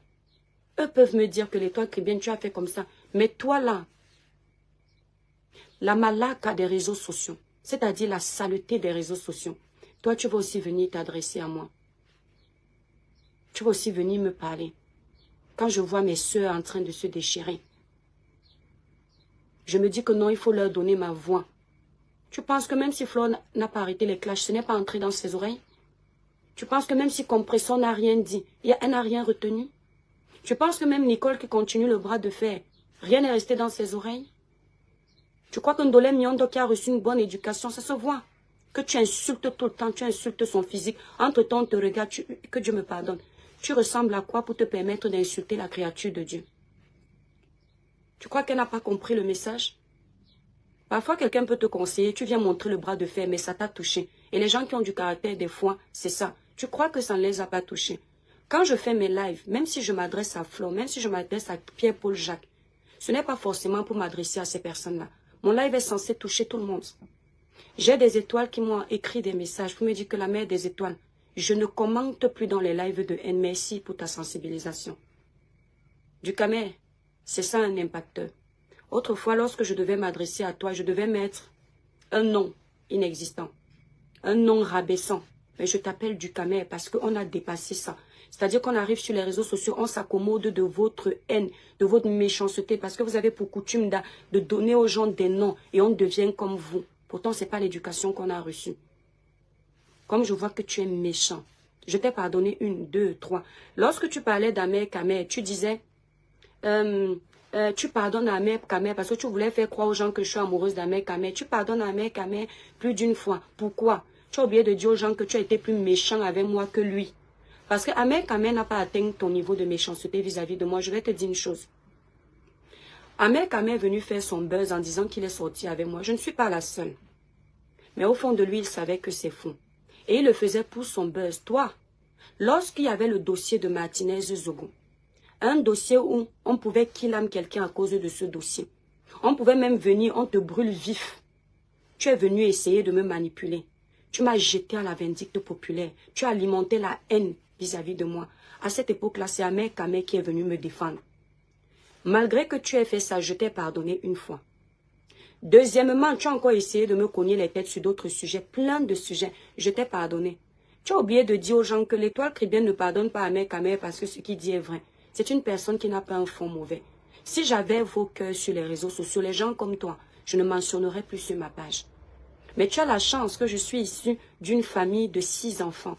Eux peuvent me dire que l'étoile chrétienne, tu as fait comme ça. Mais toi là, la malaka des réseaux sociaux, c'est-à-dire la saleté des réseaux sociaux, toi tu vas aussi venir t'adresser à moi. Tu vas aussi venir me parler. Quand je vois mes soeurs en train de se déchirer, je me dis que non, il faut leur donner ma voix. Tu penses que même si Flo n'a pas arrêté les clashs, ce n'est pas entré dans ses oreilles? Tu penses que même si Compression n'a rien dit, elle n'a rien retenu? Tu penses que même Nicole qui continue le bras de fer, rien n'est resté dans ses oreilles? Tu crois que Ndolé Miondo qui a reçu une bonne éducation, ça se voit? Que tu insultes tout le temps, tu insultes son physique. Entre-temps, on te regarde, que Dieu me pardonne. Tu ressembles à quoi pour te permettre d'insulter la créature de Dieu? Tu crois qu'elle n'a pas compris le message? Parfois, quelqu'un peut te conseiller, tu viens montrer le bras de fer, mais ça t'a touché. Et les gens qui ont du caractère, des fois, c'est ça. Tu crois que ça ne les a pas touchés. Quand je fais mes lives, même si je m'adresse à Flo, même si je m'adresse à Pierre-Paul Jacques, ce n'est pas forcément pour m'adresser à ces personnes-là. Mon live est censé toucher tout le monde. J'ai des étoiles qui m'ont écrit des messages pour me dire que la mère des étoiles, je ne commente plus dans les lives de haine. Merci pour ta sensibilisation. Ducamer, c'est ça un impacteur. Autrefois, lorsque je devais m'adresser à toi, je devais mettre un nom inexistant, un nom rabaissant. Mais je t'appelle Ducamer parce qu'on a dépassé ça. C'est-à-dire qu'on arrive sur les réseaux sociaux, on s'accommode de votre haine, de votre méchanceté, parce que vous avez pour coutume de donner aux gens des noms et on devient comme vous. Pourtant, ce n'est pas l'éducation qu'on a reçue. Comme je vois que tu es méchant, je t'ai pardonné 1, 2, 3. Lorsque tu parlais d'Amer Kamer, tu disais, tu pardonnes à Amer Kamer parce que tu voulais faire croire aux gens que je suis amoureuse d'Amer Kamer. Tu pardonnes à Amer Kamer plus d'une fois. Pourquoi? Tu as oublié de dire aux gens que tu as été plus méchant avec moi que lui. Parce que Amer Kamer n'a pas atteint ton niveau de méchanceté vis-à-vis de moi. Je vais te dire une chose. Amer Kamer est venu faire son buzz en disant qu'il est sorti avec moi. Je ne suis pas la seule. Mais au fond de lui, il savait que c'est faux. Et il le faisait pour son buzz. Toi, lorsqu'il y avait le dossier de Martinez Zogo, un dossier où on pouvait kidnapper quelqu'un à cause de ce dossier. On pouvait même venir, on te brûle vif. Tu es venu essayer de me manipuler. Tu m'as jeté à la vindicte populaire. Tu as alimenté la haine vis-à-vis de moi. À cette époque-là, c'est Amer Kamer qui est venu me défendre. Malgré que tu aies fait ça, je t'ai pardonné 1 fois. Deuxièmement, tu as encore essayé de me cogner les têtes sur d'autres sujets, plein de sujets. Je t'ai pardonné. Tu as oublié de dire aux gens que l'étoile chrétienne ne pardonne pas Amer Kamer parce que ce qu'il dit est vrai. C'est une personne qui n'a pas un fond mauvais. Si j'avais vos cœurs sur les réseaux sociaux, les gens comme toi, je ne mentionnerais plus sur ma page. Mais tu as la chance que je suis issue d'une famille de 6 enfants.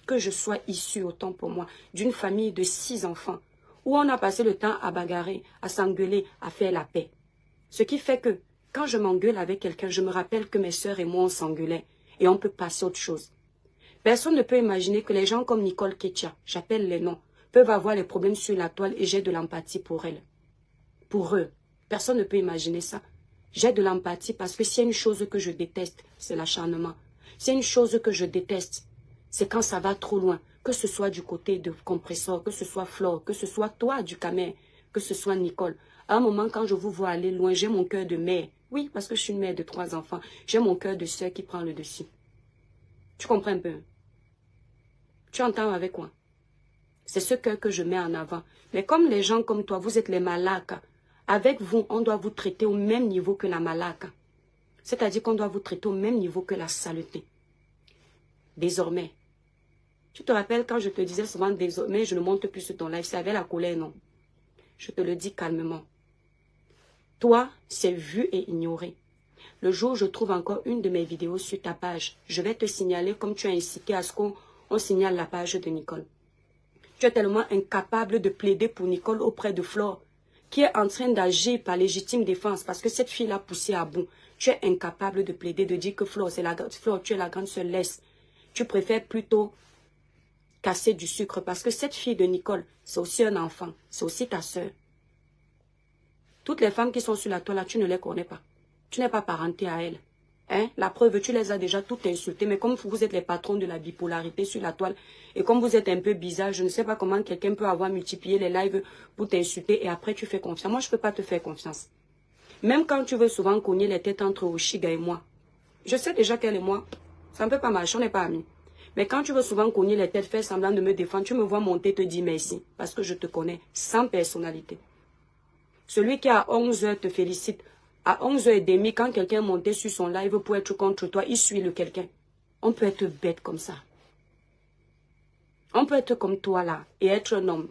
Que je sois issue, autant pour moi, d'une famille de 6 enfants. Où on a passé le temps à bagarrer, à s'engueuler, à faire la paix. Ce qui fait que, quand je m'engueule avec quelqu'un, je me rappelle que mes sœurs et moi, on s'engueulait. Et on peut passer à autre chose. Personne ne peut imaginer que les gens comme Nicole Ketia, j'appelle les noms, peuvent avoir les problèmes sur la toile et j'ai de l'empathie pour elles. Pour eux, personne ne peut imaginer ça. J'ai de l'empathie parce que s'il y a une chose que je déteste, c'est l'acharnement. S'il y a une chose que je déteste, c'est quand ça va trop loin. Que ce soit du côté de Compresseur, que ce soit Flore, que ce soit toi, Ducamer, que ce soit Nicole. À un moment, quand je vous vois aller loin, j'ai mon cœur de mère. Oui, parce que je suis une mère de 3 enfants. J'ai mon cœur de sœur qui prend le dessus. Tu comprends un peu? Tu entends avec moi? C'est ce cœur que je mets en avant. Mais comme les gens comme toi, vous êtes les malakas, avec vous, on doit vous traiter au même niveau que la malaka. C'est-à-dire qu'on doit vous traiter au même niveau que la saleté. Désormais, Tu te rappelles quand je te disais souvent, désormais, je ne monte plus sur ton live. C'est avec la colère, non? Je te le dis calmement. Toi, c'est vu et ignoré. Le jour où je trouve encore une de mes vidéos sur ta page, je vais te signaler comme tu as incité à ce qu'on signale la page de Nicole. Tu es tellement incapable de plaider pour Nicole auprès de Flore, qui est en train d'agir par légitime défense parce que cette fille l'a poussée à bout. Tu es incapable de plaider, de dire que Flore, Flore, tu es la grande sœur, laisse. Tu préfères plutôt casser du sucre parce que cette fille de Nicole, c'est aussi un enfant, c'est aussi ta sœur. Toutes les femmes qui sont sur la toile, là, tu ne les connais pas. Tu n'es pas parenté à elles. Hein? La preuve, tu les as déjà toutes insultées. Mais comme vous êtes les patrons de la bipolarité sur la toile, et comme vous êtes un peu bizarre, je ne sais pas comment quelqu'un peut avoir multiplié les lives pour t'insulter et après tu fais confiance. Moi, je ne peux pas te faire confiance. Même quand tu veux souvent cogner les têtes entre Oshiga et moi. Je sais déjà qu'elle et moi, ça ne peut pas marcher, on n'est pas amis. Mais quand tu veux souvent cogner les têtes, faire semblant de me défendre, tu me vois monter, te dire merci. Parce que je te connais, sans personnalité. Celui qui à 11h te félicite. À 11h30, quand quelqu'un montait sur son live pour être contre toi, il suit le quelqu'un. On peut être bête comme ça. On peut être comme toi là et être un homme.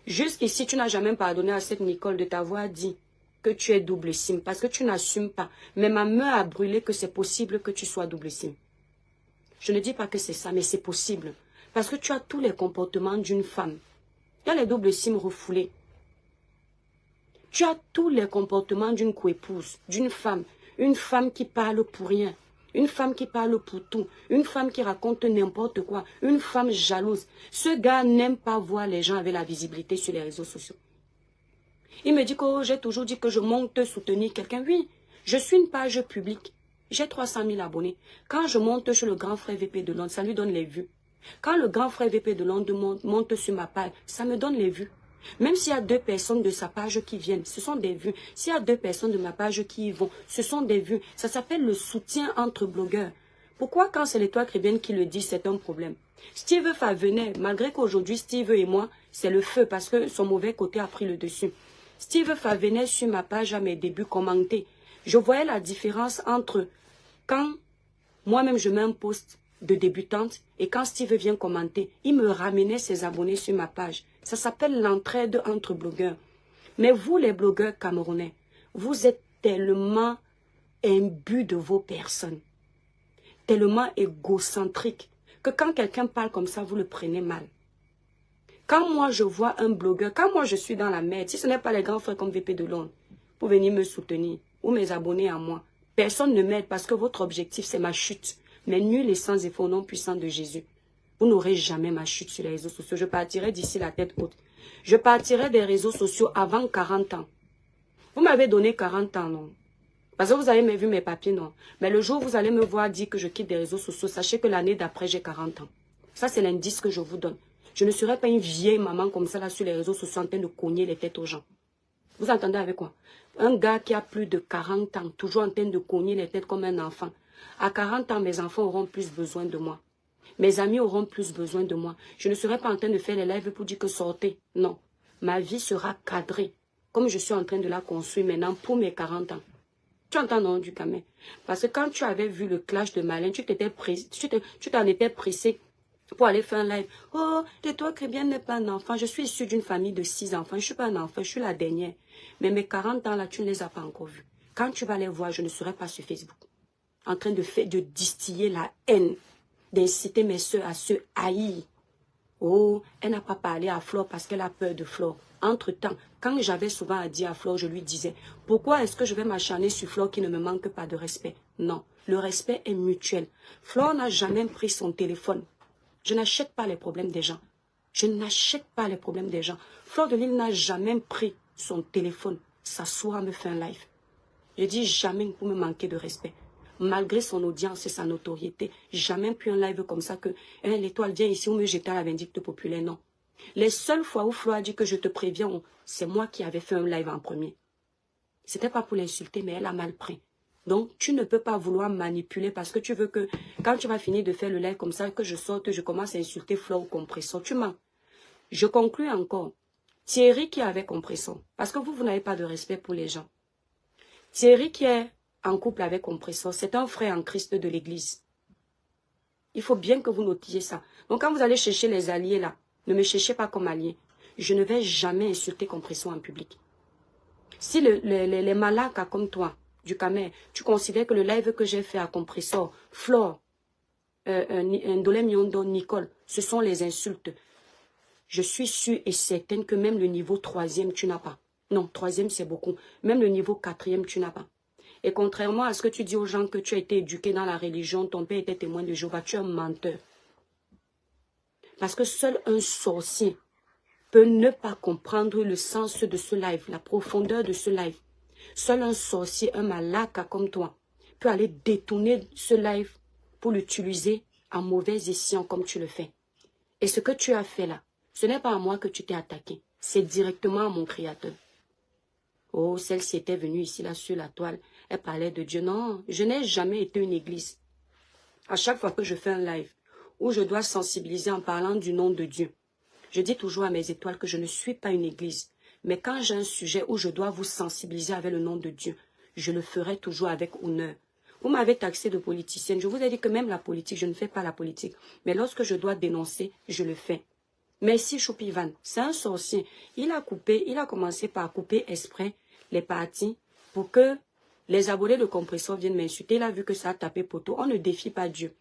Jusqu'ici, tu n'as jamais pardonné à cette Nicole de t'avoir dit que tu es double sim parce que tu n'assumes pas. Mais ma main a brûlé que c'est possible que tu sois double sim. Je ne dis pas que c'est ça, mais c'est possible. Parce que tu as tous les comportements d'une femme. Il y a les doubles sims refoulés. Tu as tous les comportements d'une coépouse, d'une femme. Une femme qui parle pour rien. Une femme qui parle pour tout. Une femme qui raconte n'importe quoi. Une femme jalouse. Ce gars n'aime pas voir les gens avec la visibilité sur les réseaux sociaux. Il me dit que oh, j'ai toujours dit que je monte soutenir quelqu'un. Oui, je suis une page publique. J'ai 300 000 abonnés. Quand je monte sur le grand frère VP de Londres, ça lui donne les vues. Quand le grand frère VP de Londres monte sur ma page, ça me donne les vues. Même s'il y a 2 personnes de sa page qui viennent, ce sont des vues. S'il y a 2 personnes de ma page qui y vont, ce sont des vues. Ça s'appelle le soutien entre blogueurs. Pourquoi quand c'est l'étoile chrétienne qui le dit, c'est un problème? Steve Favenet, malgré qu'aujourd'hui Steve et moi, c'est le feu parce que son mauvais côté a pris le dessus. Steve Favenet sur ma page à mes débuts commenté. Je voyais la différence entre quand moi-même je mets un post de débutante et quand Steve vient commenter, il me ramenait ses abonnés sur ma page. Ça s'appelle l'entraide entre blogueurs. Mais vous, les blogueurs camerounais, vous êtes tellement imbus de vos personnes, tellement égocentriques, que quand quelqu'un parle comme ça, vous le prenez mal. Quand moi, je vois un blogueur, quand moi, je suis dans la merde, si ce n'est pas les grands frères comme VP de Londres, pour venir me soutenir, ou mes abonnés à moi, personne ne m'aide parce que votre objectif, c'est ma chute. Mais nul et sans effort, non puissant de Jésus. Vous n'aurez jamais ma chute sur les réseaux sociaux. Je partirai d'ici la tête haute. Je partirai des réseaux sociaux avant 40 ans. Vous m'avez donné 40 ans, non? Parce que vous avez vu mes papiers, non? Mais le jour où vous allez me voir dire que je quitte des réseaux sociaux, sachez que l'année d'après, j'ai 40 ans. Ça, c'est l'indice que je vous donne. Je ne serai pas une vieille maman comme ça là sur les réseaux sociaux en train de cogner les têtes aux gens. Vous entendez avec quoi? Un gars qui a plus de 40 ans, toujours en train de cogner les têtes comme un enfant. À 40 ans, mes enfants auront plus besoin de moi. Mes amis auront plus besoin de moi. Je ne serai pas en train de faire les lives pour dire que sortez. Non. Ma vie sera cadrée. Comme je suis en train de la construire maintenant pour mes 40 ans. Tu entends, non, du camé? Parce que quand tu avais vu le clash de Malin, tu t'en étais pressé pour aller faire un live. Oh, toi, Chrétien n'est pas un enfant. Je suis issue d'une famille de 6 enfants. Je ne suis pas un enfant, je suis la dernière. Mais mes 40 ans là, tu ne les as pas encore vus. Quand tu vas les voir, je ne serai pas sur Facebook. En train de distiller la haine. D'inciter mes soeurs à se haïr. Oh, elle n'a pas parlé à Flore parce qu'elle a peur de Flore. Entre-temps, quand j'avais souvent à dire à Flore, je lui disais, pourquoi est-ce que je vais m'acharner sur Flore qui ne me manque pas de respect? Non, le respect est mutuel. Flore n'a jamais pris son téléphone. Je n'achète pas les problèmes des gens. Je n'achète pas les problèmes des gens. Flore de Lille n'a jamais pris son téléphone, s'asseoir, me faire un live. Je dis jamais pour me manquer de respect. Malgré son audience et sa notoriété, jamais pu un live comme ça que l'étoile vient ici ou me jeter à la vindicte populaire, non. Les seules fois où Flo a dit que je te préviens, c'est moi qui avais fait un live en premier. C'était pas pour l'insulter, mais elle a mal pris. Donc, tu ne peux pas vouloir manipuler parce que tu veux que, quand tu vas finir de faire le live comme ça, que je sorte, je commence à insulter Flo ou Compressor. Tu mens. Je conclus encore. Thierry qui avait Compressor, parce que vous n'avez pas de respect pour les gens. Thierry qui est en couple avec Compressor, c'est un frère en Christ de l'église. Il faut bien que vous notiez ça. Donc quand vous allez chercher les alliés là, ne me cherchez pas comme allié. Je ne vais jamais insulter Compresso en public. Si les malakas comme toi, du Camer, tu considères que le live que j'ai fait à Compresso, Flore, Ndolé Miondo, Nicole, ce sont les insultes. Je suis sûre et certaine que même le niveau 3e, tu n'as pas. Non, 3e, c'est beaucoup. Même le niveau 4e, tu n'as pas. Et contrairement à ce que tu dis aux gens que tu as été éduqué dans la religion, ton père était témoin de Jéhovah, tu es un menteur. Parce que seul un sorcier peut ne pas comprendre le sens de ce live, la profondeur de ce live. Seul un sorcier, un malaka comme toi, peut aller détourner ce live pour l'utiliser à mauvais escient comme tu le fais. Et ce que tu as fait là, ce n'est pas à moi que tu t'es attaqué, c'est directement à mon Créateur. Oh, celle-ci était venue ici là sur la toile, elle parlait de Dieu. Non, je n'ai jamais été une église. À chaque fois que je fais un live où je dois sensibiliser en parlant du nom de Dieu, je dis toujours à mes étoiles que je ne suis pas une église. Mais quand j'ai un sujet où je dois vous sensibiliser avec le nom de Dieu, je le ferai toujours avec honneur. Vous m'avez taxé de politicienne. Je vous ai dit que même la politique, je ne fais pas la politique. Mais lorsque je dois dénoncer, je le fais. Merci Choupivan, c'est un sorcier. Il a commencé par couper exprès les parties pour que les abonnés de Compresso viennent m'insulter. Il a vu que ça a tapé poteau. On ne défie pas Dieu.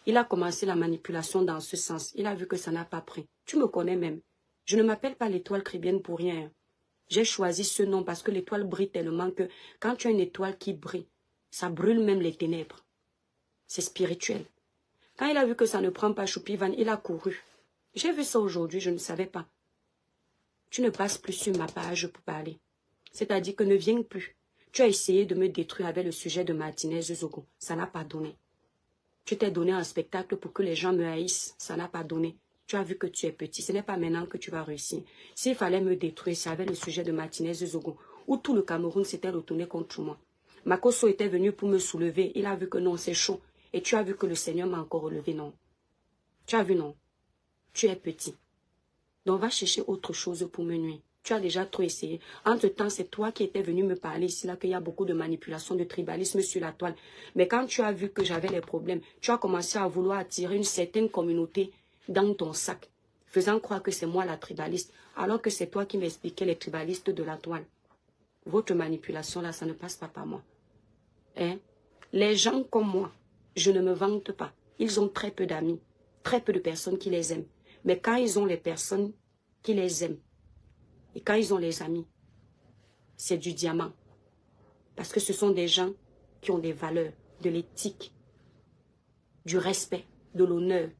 Il a commencé la manipulation dans ce sens. Il a vu que ça n'a pas pris. Tu me connais même. Je ne m'appelle pas l'étoile chrétienne pour rien. J'ai choisi ce nom parce que l'étoile brille tellement que quand tu as une étoile qui brille, ça brûle même les ténèbres. C'est spirituel. Quand il a vu que ça ne prend pas Choupivan, il a couru. J'ai vu ça aujourd'hui, je ne savais pas. Tu ne passes plus sur ma page pour parler. C'est-à-dire que ne viens plus. Tu as essayé de me détruire avec le sujet de Martinez Zogo. Ça n'a pas donné. Tu t'es donné un spectacle pour que les gens me haïssent. Ça n'a pas donné. Tu as vu que tu es petit. Ce n'est pas maintenant que tu vas réussir. S'il fallait me détruire, c'est avec le sujet de Martinez Zogo, où tout le Cameroun s'était retourné contre moi. Makosso était venu pour me soulever. Il a vu que non, c'est chaud. Et tu as vu que le Seigneur m'a encore relevé, non? Tu as vu, non? Tu es petit. Donc va chercher autre chose pour me nuire. Tu as déjà trop essayé. Entre-temps, c'est toi qui étais venu me parler ici, là, qu'il y a beaucoup de manipulation, de tribalisme sur la toile. Mais quand tu as vu que j'avais les problèmes, tu as commencé à vouloir attirer une certaine communauté dans ton sac, faisant croire que c'est moi la tribaliste, alors que c'est toi qui m'expliquais les tribalistes de la toile. Votre manipulation, là, ça ne passe pas par moi. Hein? Les gens comme moi, je ne me vante pas. Ils ont très peu d'amis, très peu de personnes qui les aiment. Mais quand ils ont les personnes qui les aiment, et quand ils ont les amis, c'est du diamant. Parce que ce sont des gens qui ont des valeurs, de l'éthique, du respect, de l'honneur.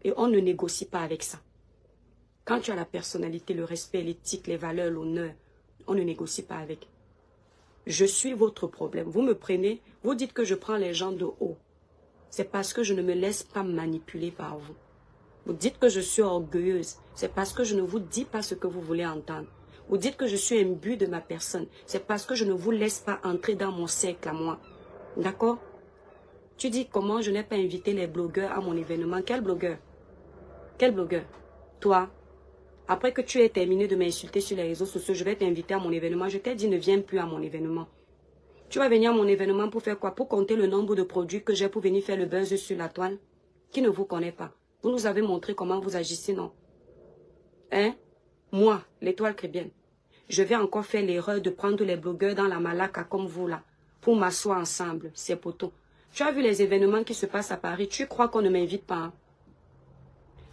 Et on ne négocie pas avec ça. Quand tu as la personnalité, le respect, l'éthique, les valeurs, l'honneur, on ne négocie pas avec. Je suis votre problème. Vous me prenez, vous dites que je prends les gens de haut. C'est parce que je ne me laisse pas manipuler par vous. Vous dites que je suis orgueilleuse. C'est parce que je ne vous dis pas ce que vous voulez entendre. Vous dites que je suis imbue de ma personne. C'est parce que je ne vous laisse pas entrer dans mon cercle à moi. D'accord? Tu dis comment je n'ai pas invité les blogueurs à mon événement. Quel blogueur? Quel blogueur? Toi. Après que tu aies terminé de m'insulter sur les réseaux sociaux, je vais t'inviter à mon événement. Je t'ai dit ne viens plus à mon événement. Tu vas venir à mon événement pour faire quoi? Pour compter le nombre de produits que j'ai pour venir faire le buzz sur la toile? Qui ne vous connaît pas? Vous nous avez montré comment vous agissez, non? Hein? Moi, l'étoile chrétienne, je vais encore faire l'erreur de prendre les blogueurs dans la malaka comme vous là, pour m'asseoir ensemble, ces poteaux. Tu as vu les événements qui se passent à Paris, tu crois qu'on ne m'invite pas, hein?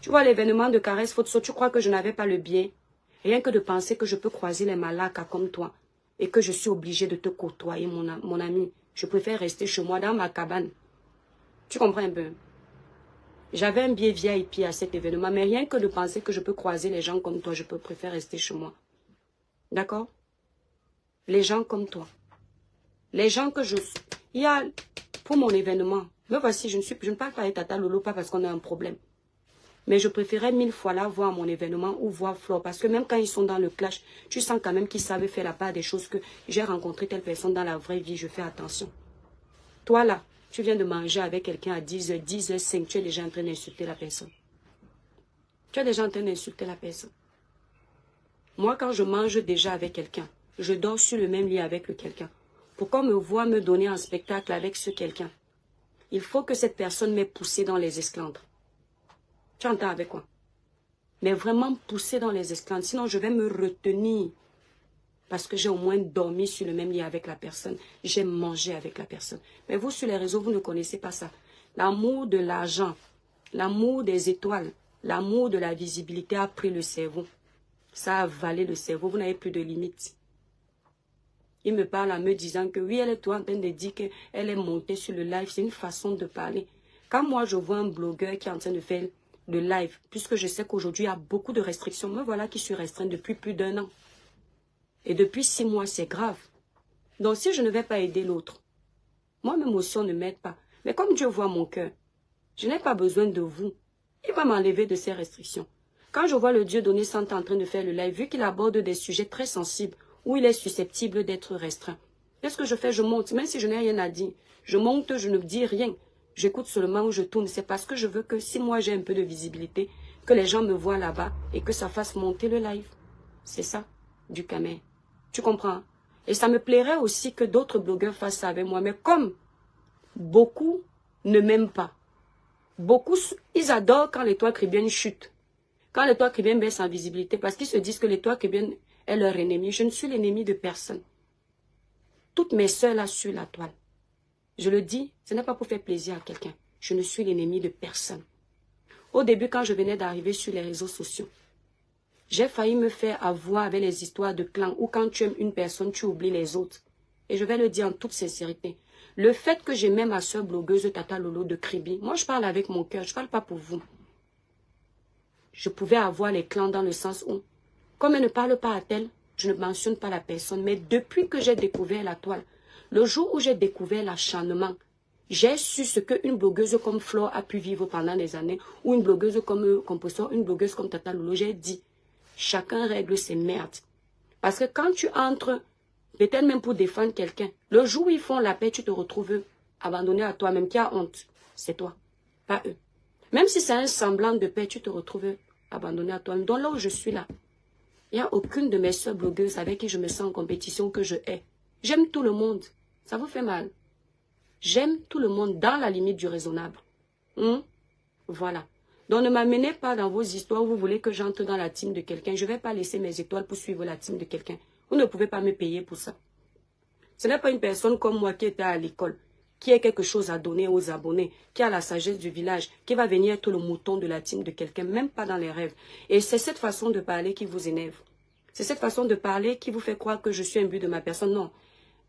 Tu vois l'événement de Caresse Fotso, tu crois que je n'avais pas le bien? Rien que de penser que je peux croiser les malakas comme toi, et que je suis obligée de te côtoyer, mon ami. Je préfère rester chez moi dans ma cabane. Tu comprends un peu? J'avais un billet VIP à cet événement, mais rien que de penser que je peux croiser les gens comme toi, je préfère rester chez moi. D'accord? Les gens comme toi. Les gens que je... Il y a... Pour mon événement, me voici, je ne parle pas avec Tata Lolo, pas parce qu'on a un problème. Mais je préférais 1000 fois là voir mon événement ou voir Flore, parce que même quand ils sont dans le clash, tu sens quand même qu'ils savent faire la part des choses que j'ai rencontré telle personne dans la vraie vie, je fais attention. Toi là, tu viens de manger avec quelqu'un à 10h, 10h05, tu es déjà en train d'insulter la personne. Tu es déjà en train d'insulter la personne. Moi, quand je mange déjà avec quelqu'un, je dors sur le même lit avec le quelqu'un. Pourquoi me voir me donner un spectacle avec ce quelqu'un? il faut que cette personne m'ait poussé dans les esclandres. Tu entends avec quoi? Mais vraiment poussé dans les esclandres. Sinon, je vais me retenir. Parce que j'ai au moins dormi sur le même lit avec la personne. J'ai mangé avec la personne. Mais vous, sur les réseaux, vous ne connaissez pas ça. L'amour de l'argent, l'amour des étoiles, l'amour de la visibilité a pris le cerveau. Ça a avalé le cerveau. Vous n'avez plus de limites. Il me parle en me disant que oui, elle est toi en train de dire qu'elle est montée sur le live. C'est une façon de parler. Quand moi, je vois un blogueur qui est en train de faire le live, puisque je sais qu'aujourd'hui, il y a beaucoup de restrictions. Me voilà qui suis restreinte depuis plus d'1 an. Et depuis 6 mois, c'est grave. Donc, si je ne vais pas aider l'autre, moi, mes émotions ne m'aident pas. Mais comme Dieu voit mon cœur, je n'ai pas besoin de vous. Il va m'enlever de ces restrictions. Quand je vois le Dieu donné Santé en train de faire le live, vu qu'il aborde des sujets très sensibles, où il est susceptible d'être restreint, qu'est-ce que je fais? Je monte, même si je n'ai rien à dire. Je monte, je ne dis rien. J'écoute seulement où je tourne. C'est parce que je veux que si moi j'ai un peu de visibilité, que les gens me voient là-bas et que ça fasse monter le live. C'est ça, du Camer. Tu comprends? Et ça me plairait aussi que d'autres blogueurs fassent ça avec moi. Mais comme beaucoup ne m'aiment pas, beaucoup, ils adorent quand l'étoile chrétienne chute. Quand l'étoile chrétienne baisse en visibilité, parce qu'ils se disent que l'étoile chrétienne est leur ennemi. Je ne suis l'ennemi de personne. Toutes mes sœurs là sur la toile. Je le dis, ce n'est pas pour faire plaisir à quelqu'un. Je ne suis l'ennemi de personne. Au début, quand je venais d'arriver sur les réseaux sociaux, j'ai failli me faire avoir avec les histoires de clan où quand tu aimes une personne, tu oublies les autres. Et je vais le dire en toute sincérité. Le fait que j'aimais ma soeur blogueuse Tata Lolo de Kribi, moi je parle avec mon cœur, je ne parle pas pour vous. Je pouvais avoir les clans dans le sens où, comme elle ne parle pas à tel, je ne mentionne pas la personne. Mais depuis que j'ai découvert la toile, le jour où j'ai découvert l'acharnement, j'ai su ce qu'une blogueuse comme Flore a pu vivre pendant des années, ou une blogueuse comme Compostor, une blogueuse comme Tata Lolo, j'ai dit. Chacun règle ses merdes. Parce que quand tu entres, peut-être même pour défendre quelqu'un, le jour où ils font la paix, tu te retrouves abandonné à toi-même. Qui a honte? C'est toi, pas eux. Même si c'est un semblant de paix, tu te retrouves abandonné à toi-même. Donc là où je suis là, il n'y a aucune de mes soeurs blogueuses avec qui je me sens en compétition que je hais. J'aime tout le monde. Ça vous fait mal? J'aime tout le monde dans la limite du raisonnable. Voilà. Donc ne m'amenez pas dans vos histoires où vous voulez que j'entre dans la team de quelqu'un. Je ne vais pas laisser mes étoiles pour suivre la team de quelqu'un. Vous ne pouvez pas me payer pour ça. Ce n'est pas une personne comme moi qui était à l'école, qui a quelque chose à donner aux abonnés, qui a la sagesse du village, qui va venir être le mouton de la team de quelqu'un, même pas dans les rêves. Et c'est cette façon de parler qui vous énerve. C'est cette façon de parler qui vous fait croire que je suis imbu de ma personne. Non.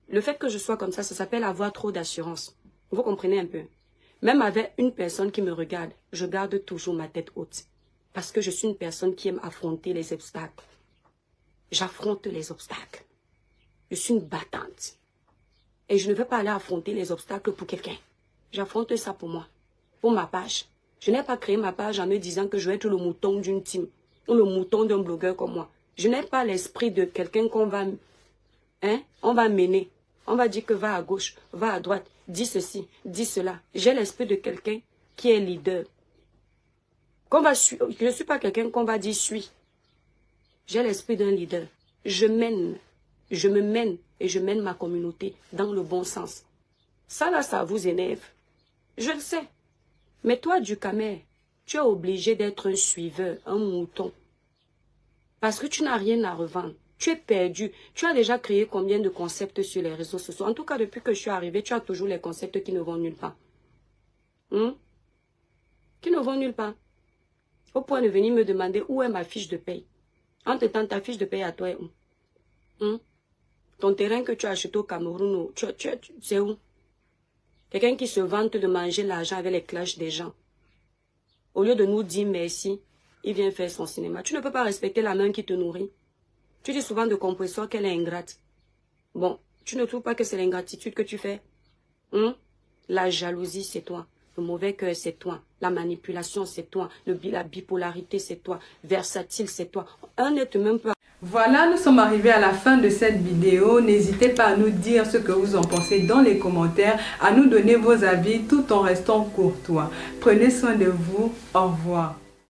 Le fait que je sois comme ça s'appelle avoir trop d'assurance. Vous comprenez un peu? Même avec une personne qui me regarde, je garde toujours ma tête haute. Parce que je suis une personne qui aime affronter les obstacles. J'affronte les obstacles. Je suis une battante. Et je ne veux pas aller affronter les obstacles pour quelqu'un. J'affronte ça pour moi. Pour ma page. Je n'ai pas créé ma page en me disant que je vais être le mouton d'une team. Ou le mouton d'un blogueur comme moi. Je n'ai pas l'esprit de quelqu'un qu'on va... on va mener. On va dire que va à gauche, va à droite, dis ceci, dis cela. J'ai l'esprit de quelqu'un qui est leader. Je ne suis pas quelqu'un qu'on va dire suis. J'ai l'esprit d'un leader. Je mène, je me mène et je mène ma communauté dans le bon sens. Ça là, ça vous énerve. Je le sais. Mais toi, du Camer, tu es obligé d'être un suiveur, un mouton. Parce que tu n'as rien à revendre. Tu es perdu. Tu as déjà créé combien de concepts sur les réseaux sociaux? En tout cas, depuis que je suis arrivée, tu as toujours les concepts qui ne vont nulle part. Qui ne vont nulle part. Au point de venir me demander où est ma fiche de paye. Entre-temps, ta fiche de paye à toi est où? Ton terrain que tu as acheté au Cameroun, c'est où? Quelqu'un qui se vante de manger l'argent avec les clashs des gens. Au lieu de nous dire merci, il vient faire son cinéma. Tu ne peux pas respecter la main qui te nourrit. Tu dis souvent de Compressor qu'elle est ingrate. Bon, tu ne trouves pas que c'est l'ingratitude que tu fais? La jalousie, c'est toi. Le mauvais cœur, c'est toi. La manipulation, c'est toi. La bipolarité, c'est toi. Versatile, c'est toi. Un n'être même pas. Voilà, nous sommes arrivés à la fin de cette vidéo. N'hésitez pas à nous dire ce que vous en pensez dans les commentaires, à nous donner vos avis tout en restant courtois. Prenez soin de vous. Au revoir.